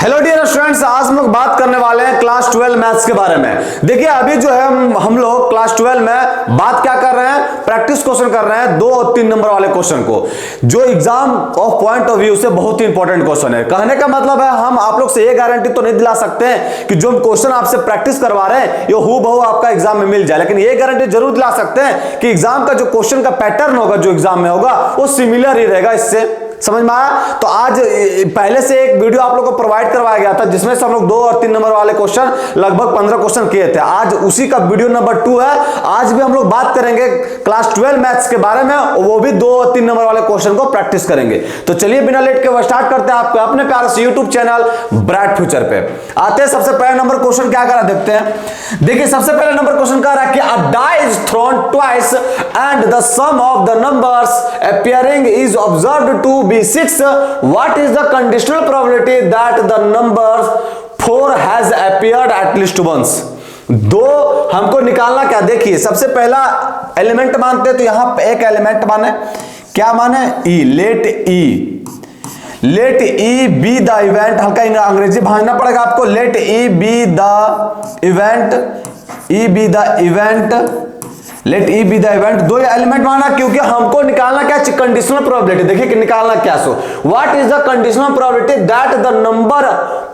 Hello dear students, आज हम लोग बात करने वाले हैं क्लास 12 मैथ्स के बारे में। देखिए अभी जो है हम लोग क्लास 12 में बात क्या कर रहे हैं, प्रैक्टिस क्वेश्चन कर रहे हैं 2 और 3 नंबर वाले क्वेश्चन को, जो exam of point of view से बहुत ही इंपॉर्टेंट क्वेश्चन है। कहने का मतलब है हम आप लोग से ये गारंटी तो नहीं दिला सकते हैं कि जो हम क्वेश्चन आपसे प्रैक्टिस करवा रहे हैं ये हूबहू आपका एग्जाम में मिल जाए, लेकिन ये गारंटी जरूर दिला सकते हैं कि एग्जाम का जो क्वेश्चन का पैटर्न होगा जो एग्जाम में होगा वो सिमिलर ही रहेगा। इससे समझ में आया? तो आज पहले से एक वीडियो आप लोगों को प्रोवाइड करवाया गया था जिसमें से हम लोग 2 और 3 नंबर वाले क्वेश्चन लगभग 15 क्वेश्चन किए थे। आज उसी का वीडियो नंबर 2 है। आज भी हम लोग बात करेंगे क्लास 12 मैथ्स के बारे में, और वो भी 2 और 3 नंबर वाले क्वेश्चन को प्रैक्टिस करेंगे। तो चलिए बिना लेट के वो स्टार्ट करते हैं आपके अपने प्यारे से यूट्यूब चैनल ब्राइट फ्यूचर पे। आते हैं सबसे पहला नंबर क्वेश्चन क्या करा देखते हैं। देखिए सबसे पहला नंबर क्वेश्चन कह रहा है कि अ die is thrown twice and the sum of the numbers appearing is observed to be 6. What is the conditional probability that the number 4 has appeared at least once? दो हमको निकालना क्या, देखिए सबसे पहला एलिमेंट मानते हैं तो यहां पे एक एलिमेंट माने, क्या माने E, let E be the event, हल्का अंग्रेजी भांजना पड़ेगा आपको। Let E be the event, let E be the event, 2 element माना क्योंकि हमको निकालना क्या, कंडीशनल प्रोबेबिलिटी। देखिए कि निकालना क्या, so what is the conditional probability that the number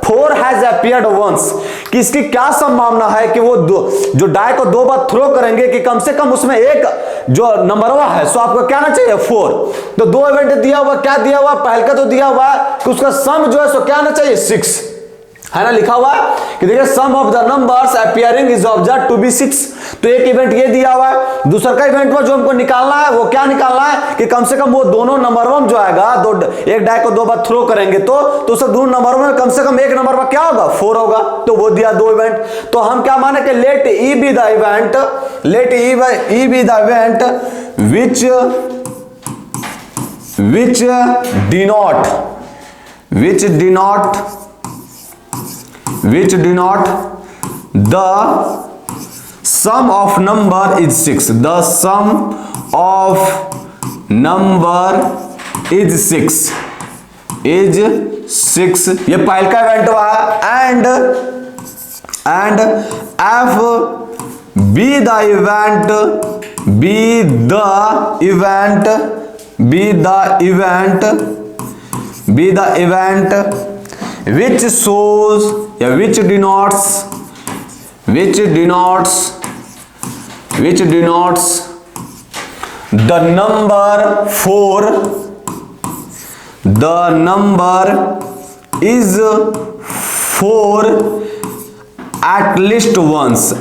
4 has appeared once, कि इसकी क्या संभावना है कि वो जो डाई को 2 बार थ्रो करेंगे कि कम से कम उसमें एक जो नंबर है सो आपको क्या ना चाहिए 4। तो 2 इवेंट दिया हुआ, क्या दिया हुआ, पहले का तो दिया हुआ कि उसका सम जो है सो क्या ना चाहिए 6 है ना, लिखा हुआ है कि देखिए sum of the numbers appearing is observed to be 6। तो एक इवेंट ये दिया हुआ है। दूसरा का इवेंट में जो हमको निकालना है वो क्या निकालना है कि कम से कम वो दोनों नंबरों में जो आएगा, एक डाई को 2 बार थ्रो करेंगे तो उस दोनों नंबरों में कम से कम एक नंबर पर क्या होगा 4 होगा। तो वो दिया 2 इवेंट। तो हम क्या माने कि let E be the event, let E be the event which denote the sum of number is 6. The sum of number is 6 ये पहले का इवेंट हुआ है। and f be the event which shows या which denotes the number 4, the number is 4 at least once,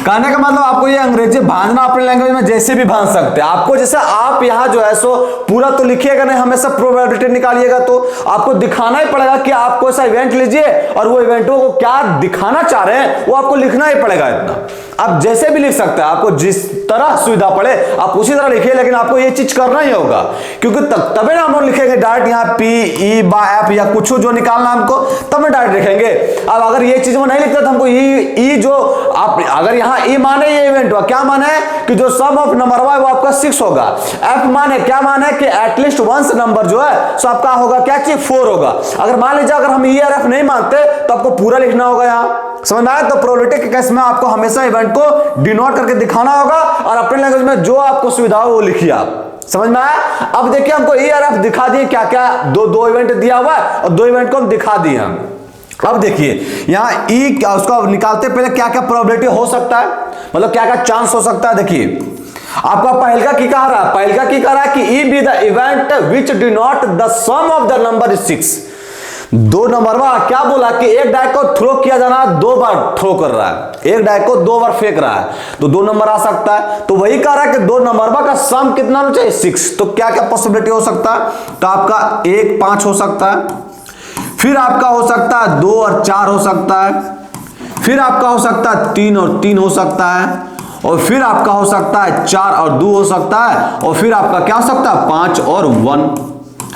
कहने का मतलब आपको ये अंग्रेजी भांजना अपने लैंग्वेज में जैसे भी भांज सकते हैं। आपको जैसे आप यहाँ जो है सो पूरा तो लिखिएगा नहीं, हमेशा प्रोबेबिलिटी निकालिएगा, तो आपको दिखाना ही पड़ेगा कि आपको ऐसा इवेंट लीजिए और वो इवेंटों को क्या दिखाना चाह रहे हैं वो आपको लिखना ही पड़ेगा। इतना आप जैसे भी लिख सकते हैं, आपको जिस तरह सुविधा पड़े आप उसी तरह लिखिए, लेकिन आपको ये चीज करना ही होगा क्योंकि तभी ना हम लोग लिखेंगे डायरेक्ट यहाँ पी ई बा एफ या कुछ जो निकालना हमको तब में डायरेक्ट लिखेंगे। अब अगर ये चीज में नहीं लिखता तो हमको ई जो आप अगर यहाँ ई माने ये इवेंट हुआ, क्या माने कि जो सम ऑफ नंबर है वो आपका 6 होगा। एफ माने क्या माने कि एटलीस्ट वंस नंबर जो है सो आपका होगा क्या चीज 4 होगा। अगर मान लीजिए अगर हम ई और एफ नहीं मानते तो आपको पूरा लिखना होगा यहाँ, समझ में आया? तो प्रोबेबिलिटी के केस में आपको हमेशा इवेंट को डिनोट करके दिखाना होगा और अपने लैंग्वेज में जो आपको सुविधा हो वो लिखिए आप, समझ में आया? अब देखिए हमको ई और एफ दिखा दिए, क्या क्या दो इवेंट दिया हुआ है और 2 इवेंट को हम दिखा दिए हम। अब देखिए यहाँ ई क्या, उसको निकालते पहले क्या क्या प्रोबेबिलिटी हो सकता है, मतलब क्या क्या चांस हो सकता है। देखिए आपका पहलका की कह रहा है, कि E be the event which denote the sum of the number is 6। 2 नंबर में क्या बोला कि एक डाई को थ्रो किया जाना 2 बार थ्रो कर रहा है, एक डाई को 2 बार फेंक रहा है तो 2 नंबर आ सकता है। तो वही कह रहा है कि 2 नंबर का सम कितना होना चाहिए 6। तो क्या क्या पॉसिबिलिटी हो सकता है, तो आपका 1 5 हो सकता है, फिर आपका हो सकता है 2 और 4 हो सकता है, फिर आपका हो सकता है 3 और 3 हो सकता है, और फिर आपका हो सकता है 4 और 2 हो सकता है, और फिर आपका क्या हो सकता है 5 और 1,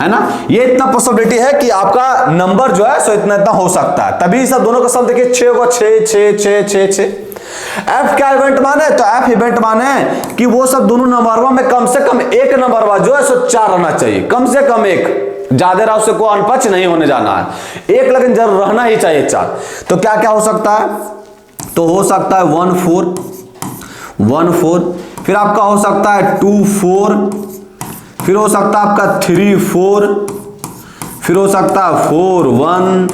है ना। ये इतना पॉसिबिलिटी है कि आपका नंबर जो है सो इतना हो सकता है। तभी सब दोनों का सम देखिए 6 होगा, 6 6 6 6 6। एफ क्या इवेंट माने, तो एफ इवेंट माने कि वो सब दोनों नंबरों में कम से कम एक नंबर जो है सो 4 रहना चाहिए, कम से कम एक, ज्यादा रहा उससे कोई अनपच नहीं होने जाना है, एक लेकिन जरूर रहना ही चाहिए 4। तो क्या क्या हो सकता है, तो हो सकता है 1 4, 1 4, फिर आपका हो सकता है 2 4, फिर हो सकता है आपका 3 4, फिर हो सकता है 4 1,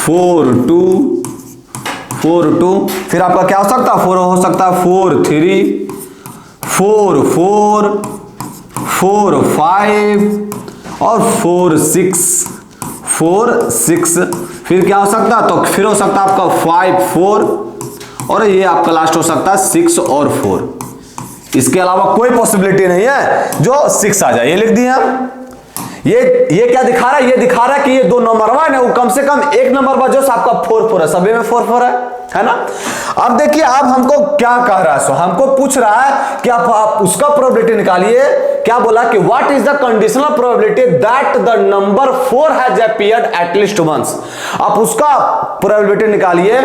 4 2, 4 2, फिर आपका क्या हो सकता है 4 हो सकता है 4 3, 4 4, 4 5 और 4 6, 4 6, फिर क्या हो सकता है, तो फिर हो सकता है आपका 5 4 और ये आपका लास्ट हो सकता है 6 और 4। इसके अलावा कोई पॉसिबिलिटी नहीं है जो 6 आ जाए। ये लिख दिए हम। ये क्या दिखा रहा है, ये दिखा रहा है कि ये दो नंबर है वो कम से कम एक नंबर पर जो आपका 4 4 है, सभी में 4 4 है ना। अब देखिए अब हमको क्या कह रहा है, सो हमको पूछ रहा है कि आप उसका प्रोबेबिलिटी निकालिए। क्या बोला कि what is the conditional probability that the number 4 has appeared at least once. आप उसका प्रोबेबिलिटी निकालिए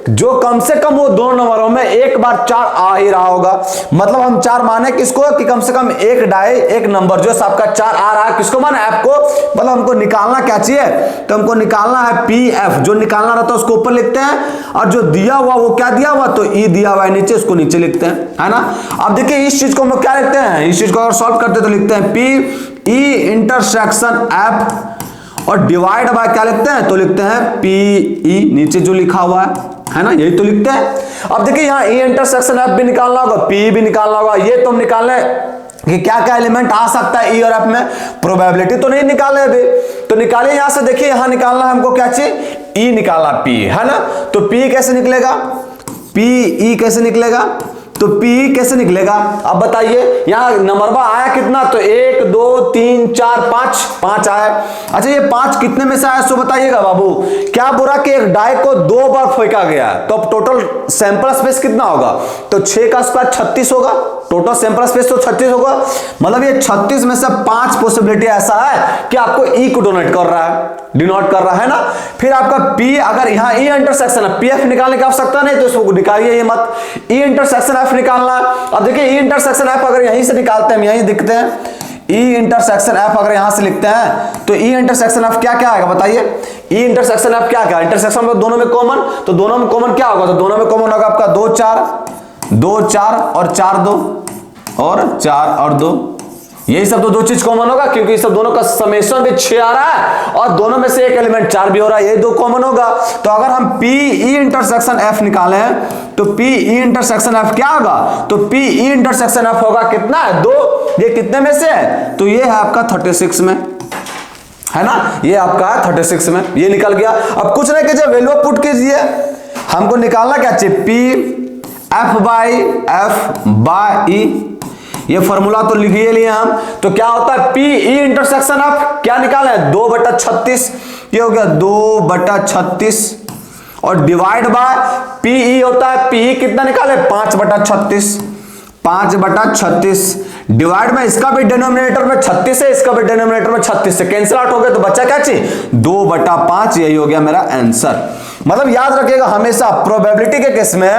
जो कम से कम वो दोनों नंबरों में एक बार 4 आ ही रहा होगा। मतलब हम 4 माने किसको कि कम से कम एक नंबर जो आपका 4 आ रहा है, किसको माने आपको, मतलब हमको निकालना क्या चाहिए, तो हमको निकालना है पी एफ। जो निकालना रहता है उसको ऊपर लिखते हैं और जो दिया हुआ वो क्या दिया हुआ, तो ई दिया हुआ है नीचे, उसको नीचे लिखते हैं, है ना। अब देखिए इस चीज को हम लोग क्या लिखते हैं, इस चीज को अगर सॉल्व करते तो लिखते हैं पी ई इंटरसेक्शन एफ और डिवाइड बाय क्या लिखते हैं, तो लिखते हैं पी ई नीचे जो लिखा हुआ है ना, यही तो लिखते हैं। अब देखिए यहाँ ई इंटरसेक्शन एफ भी निकालना होगा, पी भी निकालना होगा। ये तो हम निकालने कि क्या क्या एलिमेंट आ सकता है ई और एफ में, प्रोबेबिलिटी तो नहीं निकाले अभी, तो निकालिए यहां से। देखिए यहां निकालना है हमको क्या चाहिए, ई निकालना पी, है ना। तो पी कैसे निकलेगा, पी ई कैसे निकलेगा, तो पी कैसे निकलेगा, अब बताइए। यहां नंबरवा आया कितना, तो 1 2 3 4 5 आया। अच्छा ये 5 कितने में से आया सो बताइएगा बाबू। क्या बोला कि एक डाई को 2 बार फेंका गया, तो अब टोटल सैंपल स्पेस कितना होगा, तो 6 का स्क्वायर 36 होगा, टोटल सैंपल स्पेस तो 36 होगा। मतलब ये 36 में से 5 पॉसिबिलिटी ऐसा है कि आपको ई को डिनोट कर रहा है ना। फिर आपका पी, अगर यहाँ ई इंटरसेक्शन है, पी एफ निकालने की आवश्यकता नहीं तो इसको निकालिए ये मत, ई इंटरसेक्शन एफ निकालना। अब देखिए ई इंटरसेक्शन एफ अगर यहीं से निकालते हैं, यहीं दिखते हैं ई इंटरसेक्शन एफ, अगर यहां से लिखते हैं तो ई इंटरसेक्शन एफ क्या क्या आएगा बताइए। ई इंटरसेक्शन एफ क्या क्या, इंटरसेक्शन में दोनों में कॉमन, तो दोनों में कॉमन क्या होगा, तो दोनों में कॉमन होगा आपका 2 4 2 4 और 4 2 और 4 और 2। यही सब तो 2 चीज कॉमन होगा क्योंकि सब दोनों का समेशन भी 6 आ रहा है और दोनों में से एक एलिमेंट 4 भी हो रहा है, ये 2 कॉमन होगा। तो अगर हम पी ई इंटरसेक्शन एफ निकाले तो पी ई इंटरसेक्शन एफ क्या होगा, तो पी ई इंटरसेक्शन एफ होगा कितना है 2। ये कितने में से है, तो ये है आपका 36 में, है ना, ये आपका 36 में, ये निकल गया। अब कुछ नहीं कीजिए, वैल्यू पुट कीजिए। हमको निकालना क्या चाहिए, पी एफ बाई ई, ये फॉर्मूला तो लिख ही लिए हम। तो क्या होता है पी ई इंटरसेक्शन एफ क्या निकाले 2/36, ये हो गया 2/36 और डिवाइड बाय पी ई होता है, पी ई कितना निकाले 5/36, 5/36 डिवाइड में इसका भी डिनोमिनेटर में 36 है, इसका भी डिनोमिनेटर में 36 से कैंसिल आउट हो गया, तो बच्चा क्या चाहिए 2/5, यही हो गया मेरा आंसर। मतलब याद रखिएगा हमेशा प्रोबेबिलिटी के केस में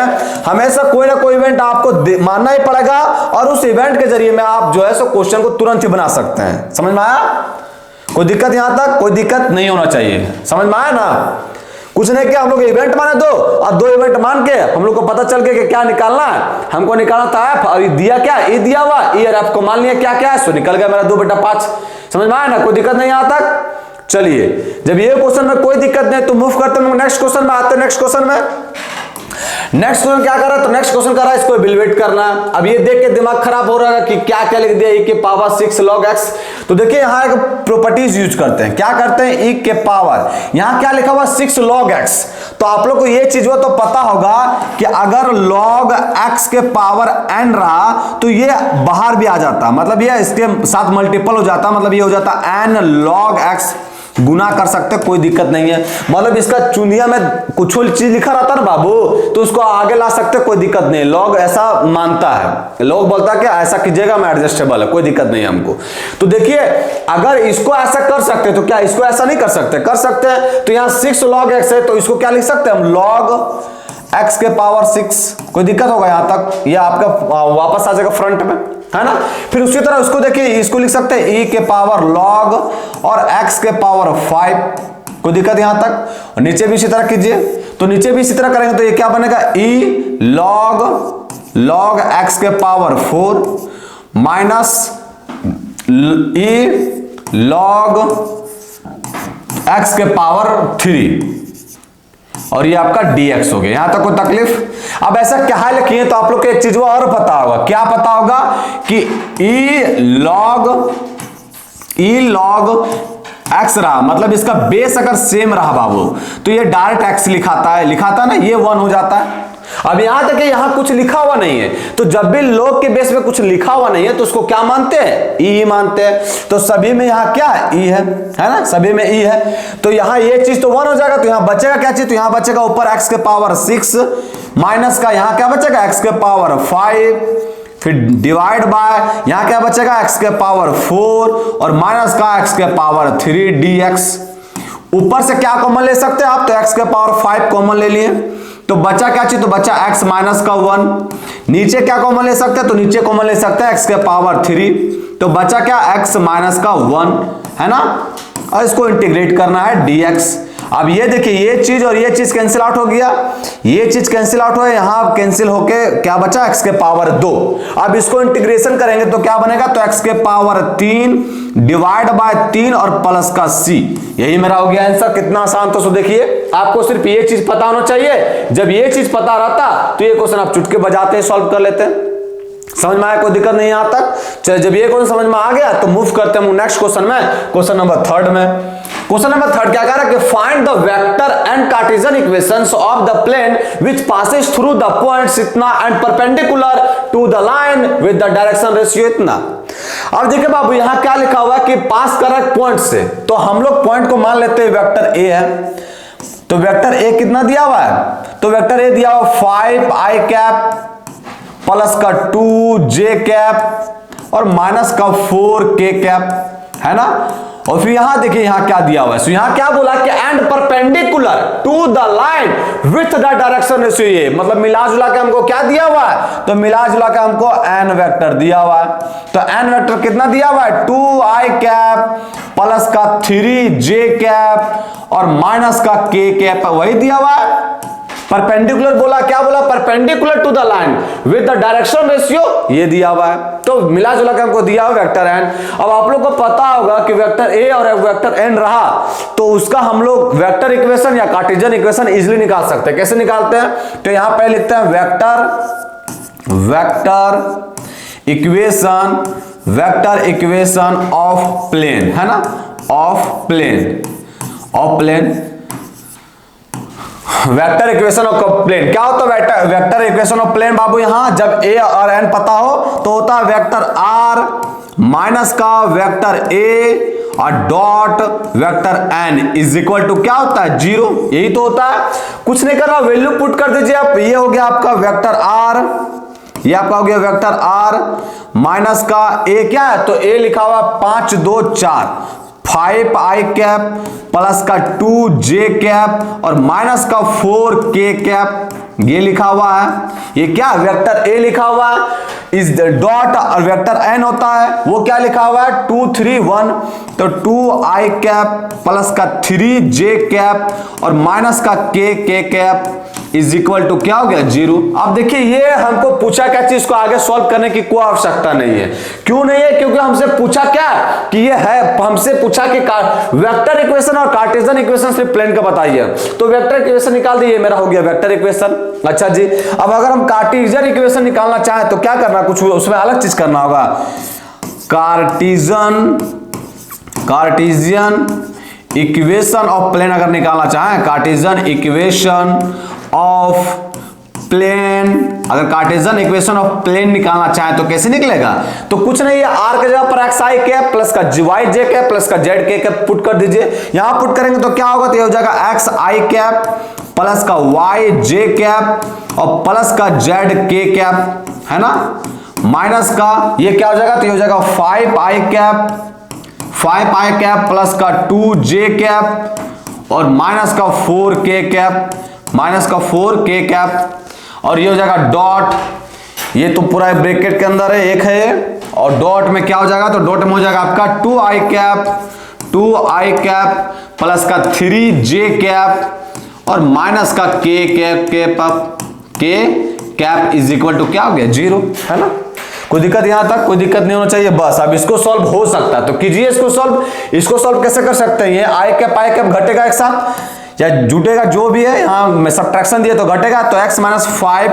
हमेशा कोई ना कोई इवेंट आपको मानना ही पड़ेगा और उस इवेंट के जरिए में आप जो है सो क्वेश्चन को तुरंत ही बना सकते हैं। समझ में आया, कोई दिक्कत यहां तक कोई दिक्कत नहीं होना चाहिए, समझ में आया ना। कुछ नहीं किया, हम लोग इवेंट माने 2 और 2 इवेंट मान के हम लोग को पता चल गया कि क्या निकालना है, हमको निकालना था एफ और दिया क्या ई दिया हुआ, ई और एफ को मान लिया क्या क्या है, सो निकल गया मेरा 2/5। समझ में आया ना, कोई दिक्कत नहीं यहां तक। चलिए जब ये क्वेश्चन में कोई दिक्कत नहीं तो मूव करते हैं नेक्स्ट क्वेश्चन में आते हैं। नेक्स्ट क्वेश्चन क्या कर रहा है, तो नेक्स्ट क्वेश्चन कर रहा है इसको इवैल्यूएट करना है। अब ये देख के दिमाग खराब हो रहा है कि क्या क्या लिख दिया e के पावर 6 log x। तो देखिए यहाँ एक प्रॉपर्टीज यूज करते हैं, क्या करते हैं e के पावर, यहाँ क्या लिखा हुआ 6 log x। तो आप लोग को ये चीज वो तो पता होगा कि अगर log x के पावर n रहा तो ये बाहर भी आ जाता, मतलब ये इसके साथ मल्टीपल हो जाता, मतलब ये हो जाता n log x, गुना कर सकते कोई दिक्कत नहीं है। मतलब इसका चुनिया में कुछ चीज लिखा रहता ना बाबू तो उसको आगे ला सकते कोई दिक्कत नहीं, लॉग ऐसा मानता है, लॉग बोलता है कि ऐसा कीजिएगा मैं एडजस्टेबल है, कोई दिक्कत नहीं है हमको। तो देखिए अगर इसको ऐसा कर सकते तो क्या इसको ऐसा नहीं कर सकते, कर सकते हैं। तो यहाँ 6 log x है तो इसको क्या लिख सकते हैं हम log x के पावर 6, कोई दिक्कत होगा यहाँ तक, ये आपका वापस आ जाएगा फ्रंट में, है ना। फिर उसी तरह उसको देखिए, इसको लिख सकते हैं e के पावर log और x के पावर 5, कोई दिक्कत यहां तक। और नीचे भी इसी तरह कीजिए, तो नीचे भी इसी तरह करेंगे तो ये क्या बनेगा, e log x के power 4 minus e log x के पावर 3 और ये आपका dx हो गया। यहां तक कोई तकलीफ। अब ऐसा क्या है लिखिए तो आप लोग को एक चीज और पता होगा, क्या पता होगा कि e log x रहा, मतलब इसका बेस अगर सेम रहा बाबू तो ये डायरेक्ट x लिखाता ना, ये 1 हो जाता है। अब यहां तक यहां कुछ लिखा हुआ नहीं है, तो जब भी log के बेस में कुछ लिखा हुआ नहीं है तो उसको क्या मानते हैं, e मानते हैं। तो सभी में यहां क्या है, e है ना, सभी में e है। तो यहां ये चीज तो 1 हो जाएगा, तो यहां बचेगा क्या चीज, तो यहां बचेगा ऊपर x के पावर 6 माइनस का यहां क्या बचेगा x के पावर 5, फिर डिवाइड बाय यहां क्या बचेगा x के पावर 4 और माइनस का x के पावर 3 dx। ऊपर से क्या कॉमन ले सकते हैं आप, तो x के पावर 5 कॉमन ले लिए, तो बचा क्या चीज, तो बचा x माइनस का 1। नीचे क्या कॉमन ले सकते हैं, तो नीचे कॉमन ले सकते हैं x के पावर 3, तो बचा क्या x माइनस का 1, है ना। और इसको इंटीग्रेट करना है dx। अब ये देखिए ये चीज और ये चीज कैंसिल आउट हो गया, ये चीज कैंसिल आउट हो, यहां कैंसिल होके क्या बचा x के पावर 2। अब इसको इंटीग्रेशन करेंगे तो क्या बनेगा, तो x के पावर 3 डिवाइड बाय 3 और प्लस का c। यही मेरा हो गया आंसर। कितना आसान। तो देखिए आपको सिर्फ ये चीज पता होना चाहिए, जब ये चीज पता रहता तो ये क्वेश्चन आप चुटके बजाते हैं, सॉल्व कर लेते हैं। समझ में आया, कोई दिक्कत नहीं यहां तक। चलिए जब ये क्वेश्चन समझ में आ गया तो मूव करते हैं नेक्स्ट क्वेश्चन में, क्वेश्चन नंबर 3 में। क्वेश्चन नंबर 3 क्या कह रहा है कि find the vector and Cartesian equations of the plane which passes through the points इतना and perpendicular to the line with the direction ratio इतना। अब देखिए बाबू यहां क्या लिखा हुआ है कि पास कर रहा है पॉइंट से, तो हम लोग पॉइंट को मान लेते हैं वेक्टर ए है। तो वेक्टर ए कितना दिया हुआ है, तो वेक्टर ए दिया हुआ 5i कैप प्लस का 2j कैप और माइनस का 4k कैप, है ना। और फिर यहां देखिए यहां क्या दिया हुआ है, यहां क्या बोला कि and perpendicular to the line with the direction ratio, ये मतलब मिला जुला के हमको क्या दिया हुआ है, तो मिला जुला के हमको n वेक्टर दिया हुआ है। तो n वेक्टर कितना दिया हुआ है, 2i कैप प्लस का 3j कैप और माइनस का k कैप, वही दिया हुआ है। परपेंडिकुलर बोला, क्या बोला, perpendicular to the line with the direction ratio, ये दिया हुआ है। तो मिला जुला के हमको दिया हुआ वेक्टर एन। अब आप लोग को पता होगा कि वेक्टर ए और वेक्टर एन रहा तो उसका हम लोग वेक्टर इक्वेशन या कार्टेशियन इक्वेशन इजीली निकाल सकते हैं। कैसे निकालते हैं, तो यहां पे लिखते हैं वेक्टर इक्वेशन ऑफ प्लेन, है ना, of plane vector equation of plane. क्या होता है वेक्टर इक्वेशन ऑफ प्लेन बाबू, यहां जब ए और एन पता हो तो होता है वेक्टर आर माइनस का वेक्टर ए और dot vector n is equal to क्या होता है, 0। यही तो होता है, कुछ नहीं करना, वैल्यू पुट कर दीजिए आप। ये हो गया आपका वेक्टर आर, ये आपका हो गया वेक्टर आर माइनस का ए, क्या है, तो ए लिखा हुआ 5 2 4 5i कैप प्लस का 2j कैप और माइनस का 4k कैप, ये लिखा हुआ है। ये क्या वेक्टर ए लिखा हुआ है इज द डॉट और वेक्टर एन होता है वो क्या लिखा हुआ है 2 3 1, तो 2i कैप प्लस का 3j कैप और माइनस का k cap is equal to क्या हो गया 0। अब देखिए ये हमको पूछा क्या चीज को आगे सॉल्व करने की कोई आवश्यकता नहीं है। क्यों नहीं है, क्योंकि हमसे पूछा क्या कि ये है, हमसे पूछा कि वेक्टर इक्वेशन और कार्टेशियन इक्वेशन सिर्फ प्लेन का बताइए, तो वेक्टर इक्वेशन निकाल दिए, मेरा हो गया वेक्टर इक्वेशन। अच्छा जी, अब अगर हम कार्टेशियन इक्वेशन निकालना चाहें तो क्या करना, कुछ उसमें अलग चीज करना होगा। कार्टेशियन इक्वेशन ऑफ प्लेन अगर निकालना चाहें, कार्टेशियन इक्वेशन ऑफ प्लेन, अगर कार्टेशियन इक्वेशन ऑफ प्लेन निकालना चाहे तो कैसे निकलेगा, तो कुछ नहीं है, आर के जगह पर xi कैप प्लस का वाई जे कैप प्लस का जेड के कैप पुट कर दीजिए। यहां पुट करेंगे तो क्या होगा, तो ये हो जाएगा xi कैप प्लस का वाई जे कैप और प्लस का जेड के कैप, है ना, माइनस का ये क्या हो जाएगा, तो ये हो जाएगा 5i कैप प्लस का 2j कैप और माइनस का 4k कैप, और ये हो जाएगा डॉट, ये तो पूरा ब्रैकेट के अंदर है, एक है ये, और डॉट में क्या हो जाएगा, तो डॉट में हो जाएगा आपका 2i कैप प्लस का 3j कैप और माइनस का k cap is equal to क्या हो गया 0, है ना। कोई दिक्कत यहां तक, कोई दिक्कत नहीं होना चाहिए। बस अब इसको सॉल्व हो सकता है तो कीजिए इसको सॉल्व। इसको सॉल्व कैसे कर सकते हैं, ये i कैप घटेगा एक साथ या जुटेगा, जो भी है, यहां में सब्ट्रैक्शन दिया तो घटेगा, तो x माइनस 5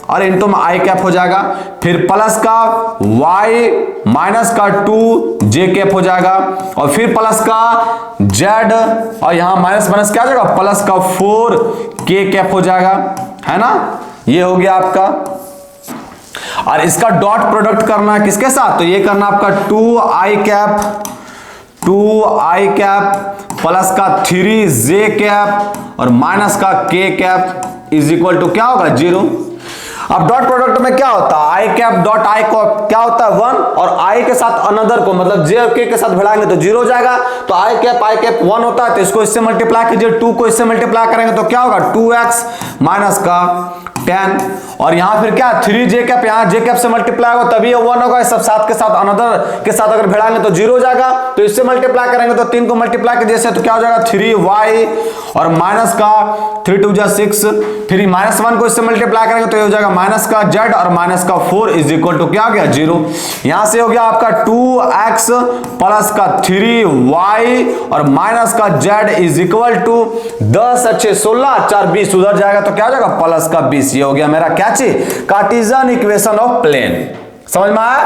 और इंटू में i कैप हो जाएगा, फिर प्लस का y माइनस का 2j कैप हो जाएगा, और फिर प्लस का z, और यहां माइनस माइनस क्या हो जाएगा, प्लस का 4k कैप हो जाएगा, है ना। ये हो गया आपका, और इसका डॉट प्रोडक्ट करना है किसके साथ, तो ये करना आपका 2i कैप प्लस का 3j कैप और माइनस का k cap is equal to क्या होगा 0। अब डॉट प्रोडक्ट में क्या होता है, i कैप डॉट i को क्या होता है 1, और i के साथ अनदर को मतलब j और k के साथ भिड़ाएंगे तो 0 हो जाएगा, तो i कैप 1 होता है, तो इसको इससे मल्टीप्लाई कीजिए, 2 को इससे मल्टीप्लाई करेंगे तो क्या होगा 2x माइनस का 10, और यहां फिर क्या 3j कैप, यहां j कैप से मल्टीप्लाई होगा तभी ये 1 होगा, सब साथ के साथ अनदर के साथ अगर भिड़ाएंगे तो 0 हो जाएगा, तो इससे मल्टीप्लाई करेंगे तो 3 को मल्टीप्लाई कीजिए से तो क्या हो जाएगा 3y और माइनस का 3 2 6, फिर माइनस 1 को इससे मल्टीप्लाई करेंगे तो ये हो जाएगा माइनस का z और माइनस का 4 इज इक्वल टू क्या हो गया 0। यहां से हो गया आपका 2x प्लस का 3y और माइनस का z इज इक्वल टू 10 अच्छे 16 4 20 उधर जाएगा तो क्या हो जाएगा प्लस का 20। ये हो गया मेरा क्या चीज, कार्टेशियन इक्वेशन ऑफ प्लेन। समझ में आया।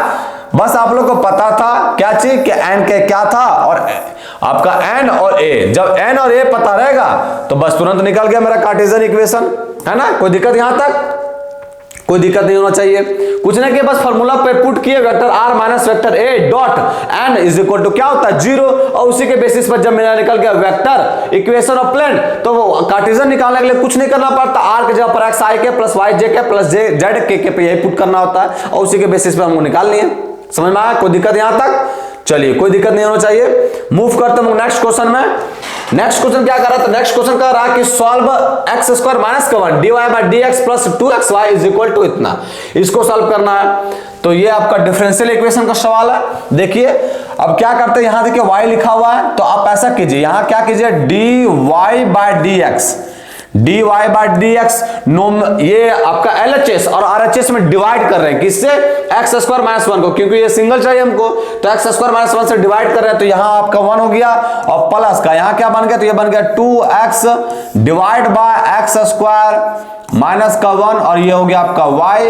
बस आप लोग को पता था क्या चीज कि n के क्या था और आपका n और a, जब n और a पता रहेगा तो बस तुरंत निकल गया मेरा कार्टेशियन इक्वेशन, है ना। कोई दिक्कत यहां तक, कोई दिक्कत नहीं होना चाहिए। कुछ नहीं कि बस फार्मूला पे पुट किए vector r minus vector a dot n is equal to क्या होता है 0, और उसी के बेसिस पर जब मेरा निकल गया वेक्टर इक्वेशन ऑफ प्लेन तो वो कार्टेशियन निकालने के लिए कुछ नहीं करना पड़ता, r के जगह पर x i के प्लस y j के प्लस z k पे यही पुट करना होता है और उसी के बेसिस पे हमको निकाल लिए। समझ में आया, कोई दिक्कत यहां तक। चलिए कोई दिक्कत नहीं होना चाहिए। मूव करते हैं नेक्स्ट क्वेश्चन में। नेक्स्ट क्वेश्चन क्या कर रहा था, नेक्स्ट क्वेश्चन कह रहा कि सॉल्व x स्क्वायर माइनस का 1 dy by dx plus 2xy is equal to इतना, इसको सॉल्व करना है। तो ये आपका डिफरेंशियल इक्वेशन का सवाल है। देखिए अब क्या करते हैं, यहां देखिए y लिखा हुआ है तो आप ऐसा कीजिए, यहां क्या कीजिए dy by dx, dy by dx ये आपका LHS और RHS में डिवाइड कर रहे हैं किससे, x स्क्वायर माइनस 1 को, क्योंकि ये सिंगल चाहिए हमको तो x स्क्वायर माइनस 1 से डिवाइड कर रहे हैं तो यहाँ आपका 1 हो गया और प्लस का यहाँ क्या बन गया, तो ये बन गया 2x divide by x square minus का 1 और ये हो गया आपका y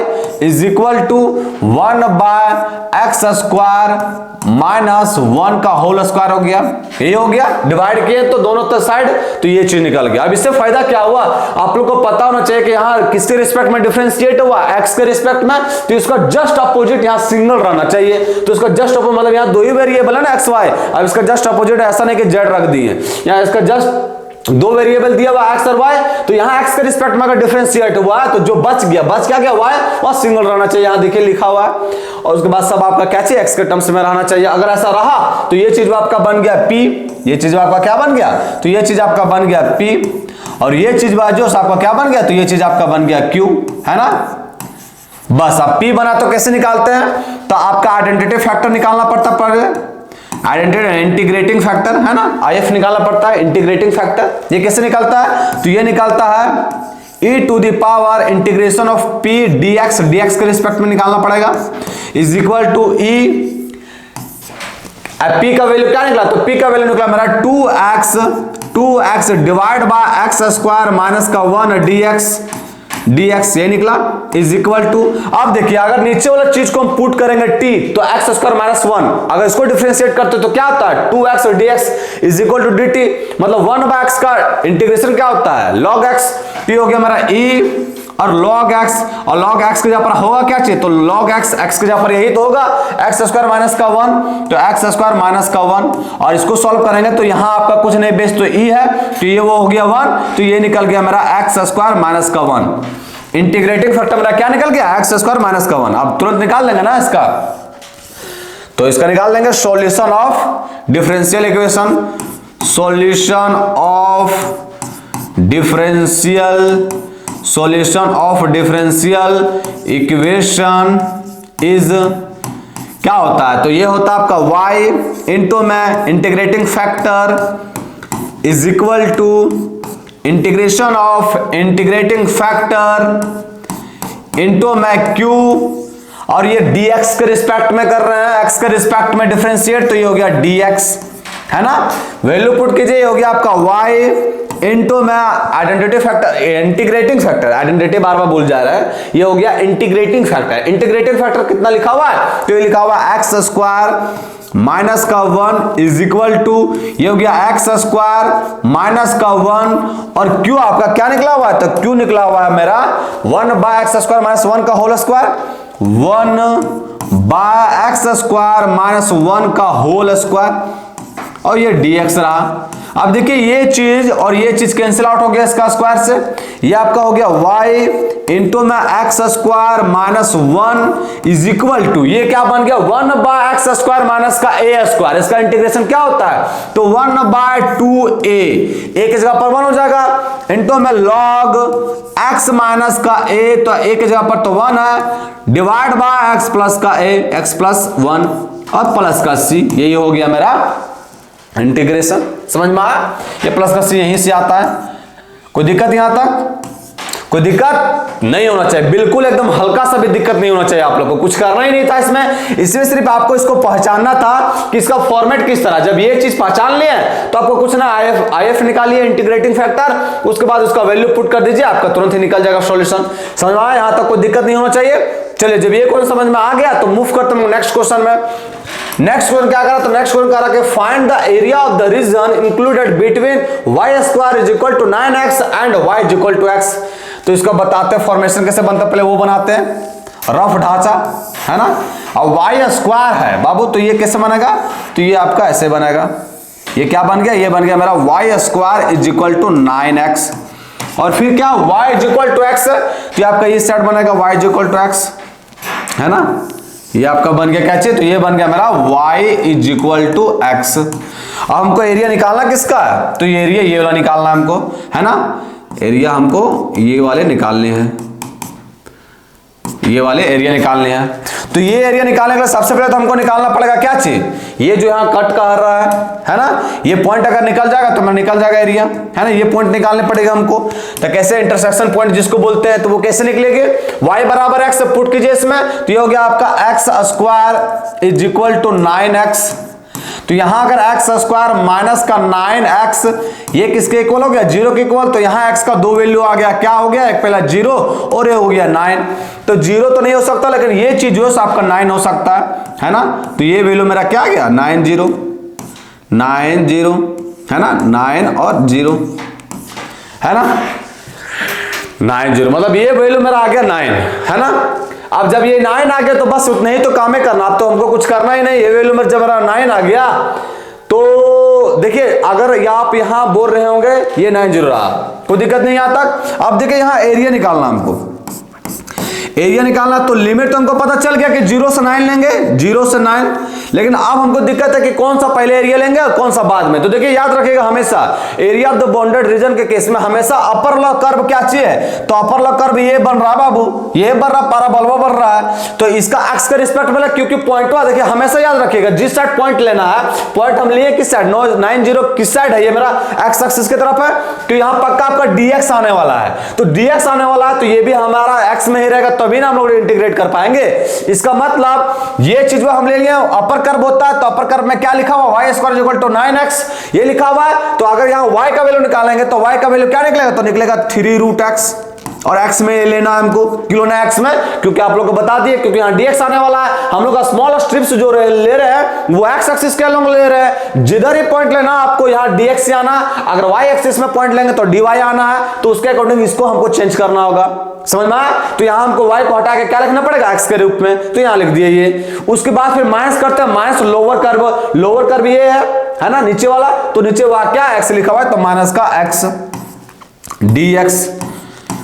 is equal to 1 by x square minus 1 का होल स्क्वायर हो गया। ये हो गया डिवाइड किए तो दोनों साइड तो ये चीज निकल गया। अब इससे फायदा क्या हुआ, आप लोग को पता होना चाहिए कि यहाँ किसके रिस्पेक्ट में डिफरेंशिएट हुआ, x के रिस्पेक्ट में, तो इसका जस्ट अपोजिट यहाँ सिंगल रहना चाहिए। तो इसका जस्ट अपोजिट मतलब यहाँ दो ही वेरिएबल है ना x y, अब इसका जस्ट अपोजिट ऐसा नहीं कि z रख दिए, यहाँ इसका जस्ट दो वेरिएबल दिया हुआ x और y, तो यहाँ x के रिस्पेक्ट में अगर डिफरेंशिएट हुआ है तो जो बच क्या गया y और सिंगल रहना चाहिए, यहाँ देखिए लिखा हुआ है। और उसके बाद सब आपका क्या चाहिए x के टर्म्स में रहना चाहिए। अगर ऐसा रहा तो ये चीज आपका बन गया p, ये चीज आपका क्या बन गया, तो ये चीज आपका बन गया p, और ये चीज जो आपका क्या बन गया, तो ये चीज आपका बन गया q, है ना। बस अब p बना तो कैसे निकालते हैं, तो आपका आइडेंटिटी फैक्टर निकालना पड़ता आइडेंटिटी इंटीग्रेटिंग फैक्टर, है ना, IF निकालना पड़ता है इंटीग्रेटिंग फैक्टर। ये कैसे निकलता है, तो ये निकलता है e to the power integration of p dx के रिस्पेक्ट में निकालना पड़ेगा is equal to e, p का वैल्यू क्या निकला, तो p का वैल्यू निकला मेरा 2x divide by x square minus का 1 dx ये निकला इज इक्वल टू, अब देखिए अगर नीचे वाला चीज को हम पुट करेंगे t तो x स्क्वायर माइनस 1, अगर इसको डिफरेंशिएट करते तो क्या होता है 2x dx is equal to dt, मतलब 1 बाय x का इंटीग्रेशन क्या होता है log x, t हो गया मेरा e और log x, और log x के जगह पर होगा क्या चाहिए, तो log x के जगह पर यही तो होगा x स्क्वायर माइनस का 1, तो x स्क्वायर माइनस का 1, और इसको सॉल्व करेंगे तो यहाँ आपका कुछ नहीं बेस तो e है, तो ये वो हो गया 1, तो ये निकल गया मेरा x स्क्वायर माइनस का 1। इंटीग्रेटिंग फैक्टर मेरा क्या निकल गया x स्क्वायर माइनस का 1। अब तुरंत निकाल लेंगे ना इसका, तो इसका निकाल लेंगे solution of differential equation, solution of differential solution of differential equation is क्या होता है, तो ये होता है आपका y इंटू में integrating factor is equal to integration of integrating factor into में q, और ये dx के रिस्पेक्ट में कर रहे हैं, x के रिस्पेक्ट में डिफरेंशिएट, तो ये हो गया dx, है ना। वैल्यू पुट कीजिए, ये हो गया आपका y इंटू में identity factor, integrating factor, identity बार बार भूल जा रहा है, ये हो गया इंटीग्रेटिंग फैक्टर। इंटीग्रेटिंग फैक्टर कितना लिखा हुआ है, तो ये लिखा हुआ है एक्स स्क्वायर माइनस का 1 इज इक्वल टू, ये हो गया एक्स स्क्वायर माइनस का 1, और क्यू आपका क्या निकला हुआ है, तो क्यू निकला हुआ है मेरा 1 बाय एक्स स्क्वायर माइनस 1 का whole square, 1 by x square minus 1 का होल स्क्वायर, और ये dx रहा। अब देखिए ये चीज और ये चीज कैंसिल आउट हो गया इसका स्क्वायर से, ये आपका हो गया y इंटू में x square minus 1 is equal to, ये क्या बन गया 1 बाय एक्स स्क्वायर माइनस का a स्क्वायर, इसका इंटीग्रेशन क्या होता है, तो 1 बाय 2a, a की जगह पर 1 हो जाएगा, इंटू में log x माइनस का a, तो a की जगह पर तो 1 है, डिवाइड बाय x प्लस का a, x प्लस 1 और प्लस का c, यही हो गया मेरा इंटीग्रेशन। समझ में आया, ये प्लस का सी यहीं से आता है, कोई दिक्कत यहां तक, कोई दिक्कत नहीं होना चाहिए, बिल्कुल एकदम हल्का सा भी दिक्कत नहीं होना चाहिए, आप लोग को कुछ करना ही नहीं था इसमें, इसमें सिर्फ आपको इसको पहचानना था कि इसका फॉर्मेट किस तरह, जब ये चीज पहचान लिए तो आपको कुछ ना IF निकालिए इंटीग्रेटिंग फैक्टर, उसके बाद उसका वैल्यू पुट कर दीजिए, आपका तुरंत ही निकल जाएगा सॉल्यूशन। समझ में आया, यहां तक कोई दिक्कत नहीं होना चाहिए। चलिए जब ये क्वेश्चन समझ में आ गया तो मूव करते हैं नेक्स्ट क्वेश्चन में। नेक्स्ट क्वेश्चन क्या करा, तो नेक्स्ट क्वेश्चन करा कि find the area of the region included between y square is equal to 9x and y is equal to x। तो इसको बताते हैं फॉर्मेशन कैसे बनता है, पहले वो बनाते हैं रफ ढांचा, है ना। अब y स्क्वायर है बाबू, तो ये कैसे बनेगा, तो ये आपका ऐसे बनेगा, ये क्या बन गया, ये बन गया मेरा y square is equal to 9x, और फिर क्या y is equal to x, तो ये आपका इस साइड बनेगा y is equal to x, है ना। ये आपका बन गया क्या चाहिए, तो ये बन गया मेरा y is equal to x। अब हमको एरिया निकालना किसका है, तो ये एरिया ये वाला निकालना है हमको, है ना, एरिया हमको ये वाले निकालने हैं, ये वाले एरिया निकालने हैं। तो ये एरिया निकालने के लिए सबसे पहले तो हमको निकालना पड़ेगा क्या चीज, ये जो यहाँ कट कर रहा है ना, ये पॉइंट अगर निकल जाएगा तो मैं निकल जाएगा एरिया, है ना, ये पॉइंट निकालने पड़ेगा हमको। तो कैसे इंटरसेक्शन पॉइंट जिसको बोलते हैं, तो वो कैसे निकलेंगे, y बराबर x पुट कीजिए इसमें, तो ये हो गया आपका x square is equal to 9x। तो यहां अगर x स्क्वायर माइनस का 9x, ये किसके इक्वल हो गया, 0 के इक्वल, तो यहां x का दो वैल्यू आ गया, क्या हो गया, एक पहला 0 और ये हो गया 9, तो 0 तो नहीं हो सकता, लेकिन ये चीज जो है आपका 9 हो सकता है ना। तो ये वैल्यू मेरा क्या आ गया 9 0 है ना, 9 और 0 है ना, 9 0 मतलब ये वैल्यू मेरा आ गया 9, है ना। अब जब ये 9 आ गया तो बस उतना ही तो काम है करना, अब तो हमको कुछ करना ही नहीं, ये वैल्यू में जब मेरा 9 आ गया तो देखिए अगर आप यहां बोल रहे होंगे ये 9 0 रहा, कोई दिक्कत नहीं यहां तक। अब देखिए यहां एरिया निकालना हमको, एरिया निकालना, तो लिमिट तो हमको पता चल गया कि 0 से 9 लेंगे, 0 से 9, लेकिन अब हमको दिक्कत है कि कौन सा पहले एरिया लेंगे और कौन सा बाद में। तो देखिए याद रखिएगा हमेशा area of the bounded reason के केस में हमेशा अपर लॉ कर्व क्या चाहिए, तो अपर लॉ कर्व ये बन रहा है बाबू, ये बन रहा, पैराबोला बन रहा है, तो इसका एक्स के रिस्पेक्ट में, क्योंकि पॉइंट देखिए हमेशा याद रखिएगा जिस साइड पॉइंट लेना है, पॉइंट हम लिए किस साइड, 9 0 किस साइड है, ये मेरा एक्स एक्सिस की तरफ है, तो यहां पक्का आपका dx आने वाला है, तो dx आने वाला है तो ये भी हमारा x में ही रहेगा, तभी ना हम लोग इंटीग्रेट कर पाएंगे। इसका मतलब ये चीज हम ले लिए, अपर कर्व होता है तो अपर कर्व में क्या लिखा हुआ, y square equal to 9x, ये लिखा हुआ है। तो अगर यहां y का वैल्यू निकालेंगे तो y का वैल्यू क्या निकलेगा, तो निकलेगा 3√x, और x में लेना है हमको, क्यों लेना है x में, क्योंकि आप लोगों को बता दिए, क्योंकि यहाँ dx आने वाला है, हम लोग का स्मॉल स्ट्रिप्स जो ले रहे हैं वो x एक्सिस के लोग ले रहे हैं, जिधर ही पॉइंट लेना आपको यहाँ dx से आना, अगर y एक्सिस में पॉइंट लेंगे तो dy आना है, तो उसके अकॉर्डिंग इसको हमको चेंज करना होगा, समझ में आया। तो यहाँ हमको y को हटा के क्या लिखना पड़ेगा, x के रूप में, तो यहाँ लिख दिए ये। उसके बाद फिर माइनस करते हैं, माइनस लोअर कर्व ये है ना, नीचे वाला, तो नीचे वाला क्या x लिखा हुआ है, तो माइनस का x dx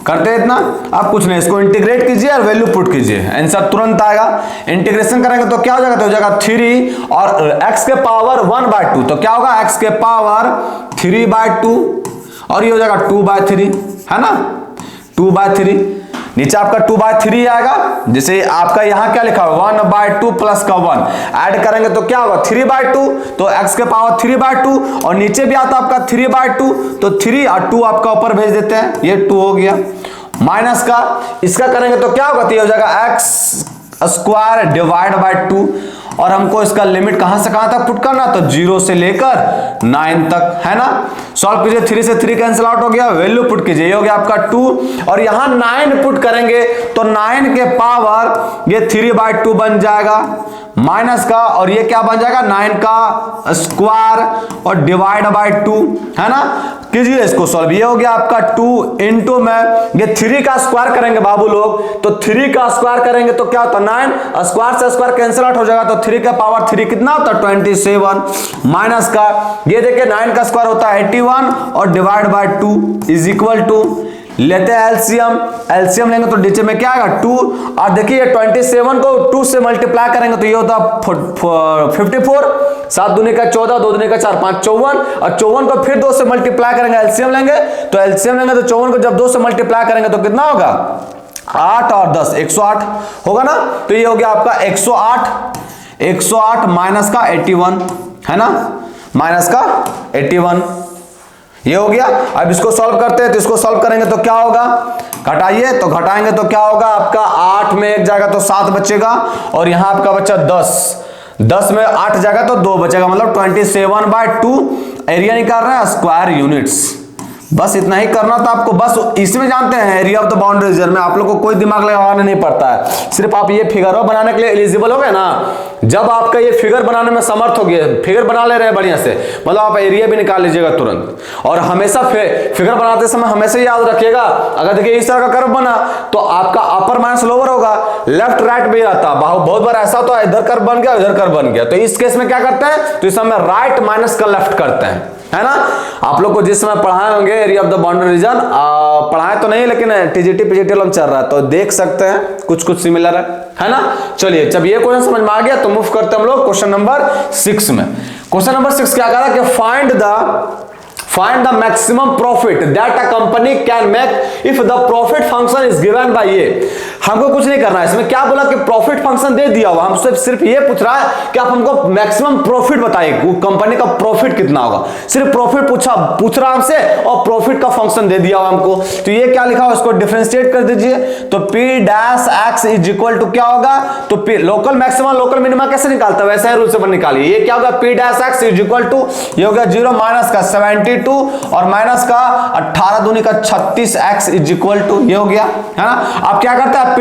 करते हैं इतना। अब कुछ नहीं, इसको इंटीग्रेट कीजिए और वैल्यू पुट कीजिए, आंसर तुरंत आएगा। इंटीग्रेशन करेंगे तो क्या हो जाएगा, तो हो जाएगा 3 और x के पावर 1/2, तो क्या होगा x के पावर 3/2, और ये हो जाएगा 2/3, है ना, 2/3, नीचे आपका 2/3 आएगा। जैसे आपका यहाँ क्या लिखा हुआ 1/2 प्लस का 1 ऐड करेंगे तो क्या होगा 3/2, तो x के पावर 3/2 और नीचे भी आता आपका 3/2, तो 3 और 2 आपका ऊपर भेज देते हैं, ये 2 हो गया। माइनस का इसका करेंगे तो क्या होगा, तो ये हो जाएगा x² डिवाइड बाय 2, और हमको इसका लिमिट कहां से कहां तक पुट करना, तो 0 से लेकर 9 तक, है ना। सॉल्व कीजिए, 3 से 3 कैंसिल आउट हो गया, वैल्यू पुट कीजिए, ये हो गया आपका 2 और यहां 9 पुट करेंगे तो 9 के पावर ये 3/2 बन जाएगा माइनस का, और ये क्या बन जाएगा 9 का स्क्वायर और डिवाइड बाय 2, है ना। कीजिए इसको सॉल्व, ये हो गया आपका 2 इंटू में ये 3 का स्क्वायर करेंगे बाबू लोग, तो 3 का स्क्वायर करेंगे तो क्या होता है 9, स्क्वायर से स्क्वायर कैंसिल आउट हो जाएगा, तो 3 का पावर 3 कितना होता है 27 माइनस का, ये देखिए 9 का स्क्वायर होता है 81 और divide by 2 is equal to, लेते हैं एलसीएम, एलसीएम लेंगे तो नीचे में क्या आएगा 2, और देखिए 27 को 2 से मल्टीप्लाई करेंगे तो ये होता है 54, 7 दूनी का 14, 2 दूनी का 4, 5 54, और 54 को फिर 2 से मल्टीप्लाई करेंगे, एलसीएम लेंगे तो 54 को जब 2 से मल्टीप्लाई करेंगे तो कितना होगा 8 और 10 108 होगा ना। तो ये हो गया आपका 108 माइनस का 81, है ना, माइनस का 81 ये हो गया। अब इसको सॉल्व करते हैं, तो इसको सॉल्व करेंगे तो क्या होगा, घटाइए तो घटाएंगे तो क्या होगा आपका 8 में 1 जाएगा तो 7 बचेगा, और यहां आपका बचा 10 में 8 जाएगा तो 2 बचेगा, मतलब 27/2 एरिया निकाल रहे हैं स्क्वायर यूनिट्स। बस इतना ही करना था आपको, बस इसमें जानते हैं area of the boundary region में आप लोग को कोई दिमाग लगाना नहीं पड़ता है, सिर्फ आप ये फिगर बनाने के लिए एलिजिबल हो गए ना, जब आपका ये फिगर बनाने में समर्थ हो गया, फिगर बना ले रहे हैं बढ़िया से, मतलब आप एरिया भी निकाल लीजिएगा तुरंत। और हमेशा फिगर बनाते समय हमेशा याद रखिएगा, अगर देखिए इस तरह का कर्व बना तो आपका अपर माइनस लोअर होगा, लेफ्ट राइट भी रहता, बहुत बार ऐसा होता है इधर कर्व बन गया इधर कर्व बन गया, तो इस केस में क्या करते हैं, तो इस समय राइट माइनस का लेफ्ट करते हैं, है ना। आप लोग को जिस समय पढ़ाए होंगे area of the boundary region, पढ़ाए तो नहीं लेकिन टीजीटी पीजीटी चल रहा है तो देख सकते हैं कुछ सिमिलर है ना। चलिए जब ये क्वेश्चन समझ में आ गया तो मूव करते हैं हम लोग क्वेश्चन नंबर 6 में। क्वेश्चन नंबर 6 क्या कह रहा है कि find the maximum profit that a company can make if the profit function is given by ये। हमको कुछ नहीं करना है इसमें, क्या बोला कि प्रॉफिट फंक्शन दे दिया हुआ, हमसे सिर्फ ये पूछ रहा है कि आप हमको मैक्सिमम प्रॉफिट बताइए, कंपनी का प्रॉफिट कितना होगा, सिर्फ प्रॉफिट पूछ रहा हमसे और प्रॉफिट का फंक्शन दे दिया हुआ हमको। तो ये क्या लिखा हुआ इसको डिफरेंशिएट कर दीजिए, तो P' इज इक्वल टू क्या होगा, तो लोकल मैक्सिमम लोकल मिनिमम कैसे निकालता है वैसे रूल से निकालिए। ये क्या होगा P' इज इक्वल टू ये हो गया 0 माइनस का 72 और माइनस का 18 दूनी का 36x इज इक्वल टू ये हो गया, है ना। आप क्या करते हैं P'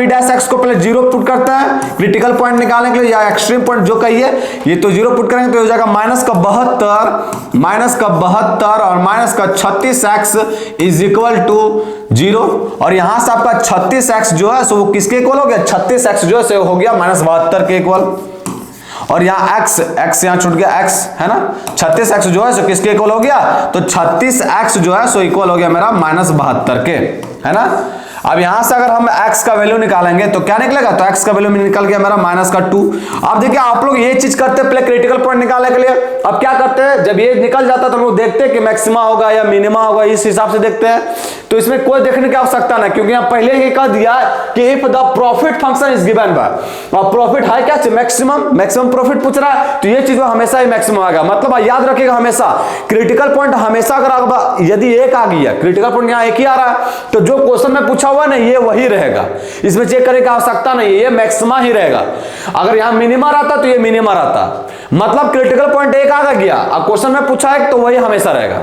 को पहले 0 पुट करते हैं क्रिटिकल पॉइंट निकालने के लिए या एक्सट्रीम पॉइंट जो कहिए, ये तो 0 पुट करेंगे तो हो जाएगा माइनस का 72 और माइनस का 36x इज इक्वल टू 0, और यहां से आपका 36x जो है सो वो किसके इक्वल हो गया, 36x जो है हो गया -72 के इक्वल, और यहाँ x यहाँ छूट गया x, है ना। 36x जो है सो किसके इक्वल हो गया, तो 36x जो है सो इक्वल हो गया मेरा -72 के, है ना। अब यहां से अगर हम x का वैल्यू निकालेंगे तो क्या निकलेगा, तो x का वैल्यू निकल गया मेरा -2। अब देखिए आप लोग ये चीज करते हैं पहले क्रिटिकल पॉइंट निकालने के लिए, अब क्या करते हैं जब ये निकल जाता है तो हम लोग देखते हैं कि मैक्सिमा होगा या मिनिमा होगा, इस हिसाब से देखते हैं। तो इसमें कोई देखने की आवश्यकता नहीं, क्योंकि यहाँ पहले ही कह दिया कि if the profit function is given by, और प्रॉफिट है क्या मैक्सिमम प्रॉफिट पूछ रहा है, तो ये चीज हमेशा ही मैक्सिमम आएगा। मतलब याद रखिएगा हमेशा क्रिटिकल पॉइंट हमेशा अगर यदि एक आ गया क्रिटिकल पॉइंट यहाँ एक ही आ रहा है तो जो क्वेश्चन में पूछा हुआ नहीं ये वही रहेगा, इसमें चेक करने की आवश्यकता नहीं, ये मैक्सिमा ही रहेगा। अगर यहाँ मिनिमा रहता तो ये मिनिमा रहता, मतलब क्रिटिकल पॉइंट एक आ गया अब क्वेश्चन में पूछा है तो वही हमेशा रहेगा,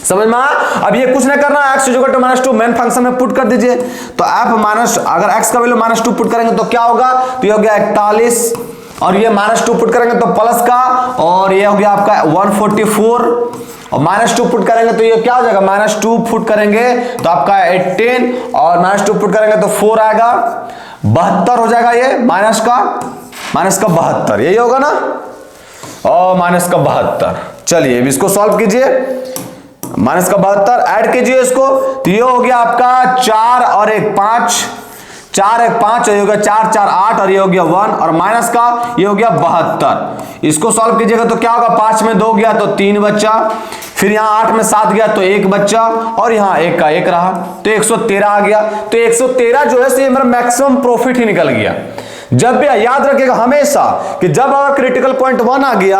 समझ में आया। अब ये कुछ नहीं करना, x = -2 मेन फंक्शन में पुट कर दीजिए, तो अगर x का वैल्यू -2 पुट करेंगे तो क्या होगा, तो ये हो गया 41 और ये -2 पुट करेंगे तो प्लस का, और ये हो गया आपका 144 और -2 पुट करेंगे तो ये क्या हो जाएगा, -2 पुट करेंगे तो आपका 18 और -2 पुट करेंगे तो 4 आएगा, 72 हो जाएगा ये माइनस का 72 यही होगा ना, और -72। चलिए अब इसको सॉल्व कीजिए, -72 ऐड कीजिए इसको, तो ये हो गया आपका 4 और 1 5, 4 1 5, ये हो गया 4 4 8 और ये हो गया 1 और माइनस का ये हो गया 72। इसको सॉल्व कीजिएगा तो क्या होगा, 5 में 2 गया तो 3 बच्चा, फिर यहाँ 8 में 7 गया तो 1 बच्चा और यहाँ 1 का 1 रहा तो 113 आ गया। तो 113 जो है मेरा मैक्सिमम प्रॉफिट ही निकल गया। जब भी याद रखिएगा हमेशा कि जब अगर क्रिटिकल पॉइंट 1 आ गया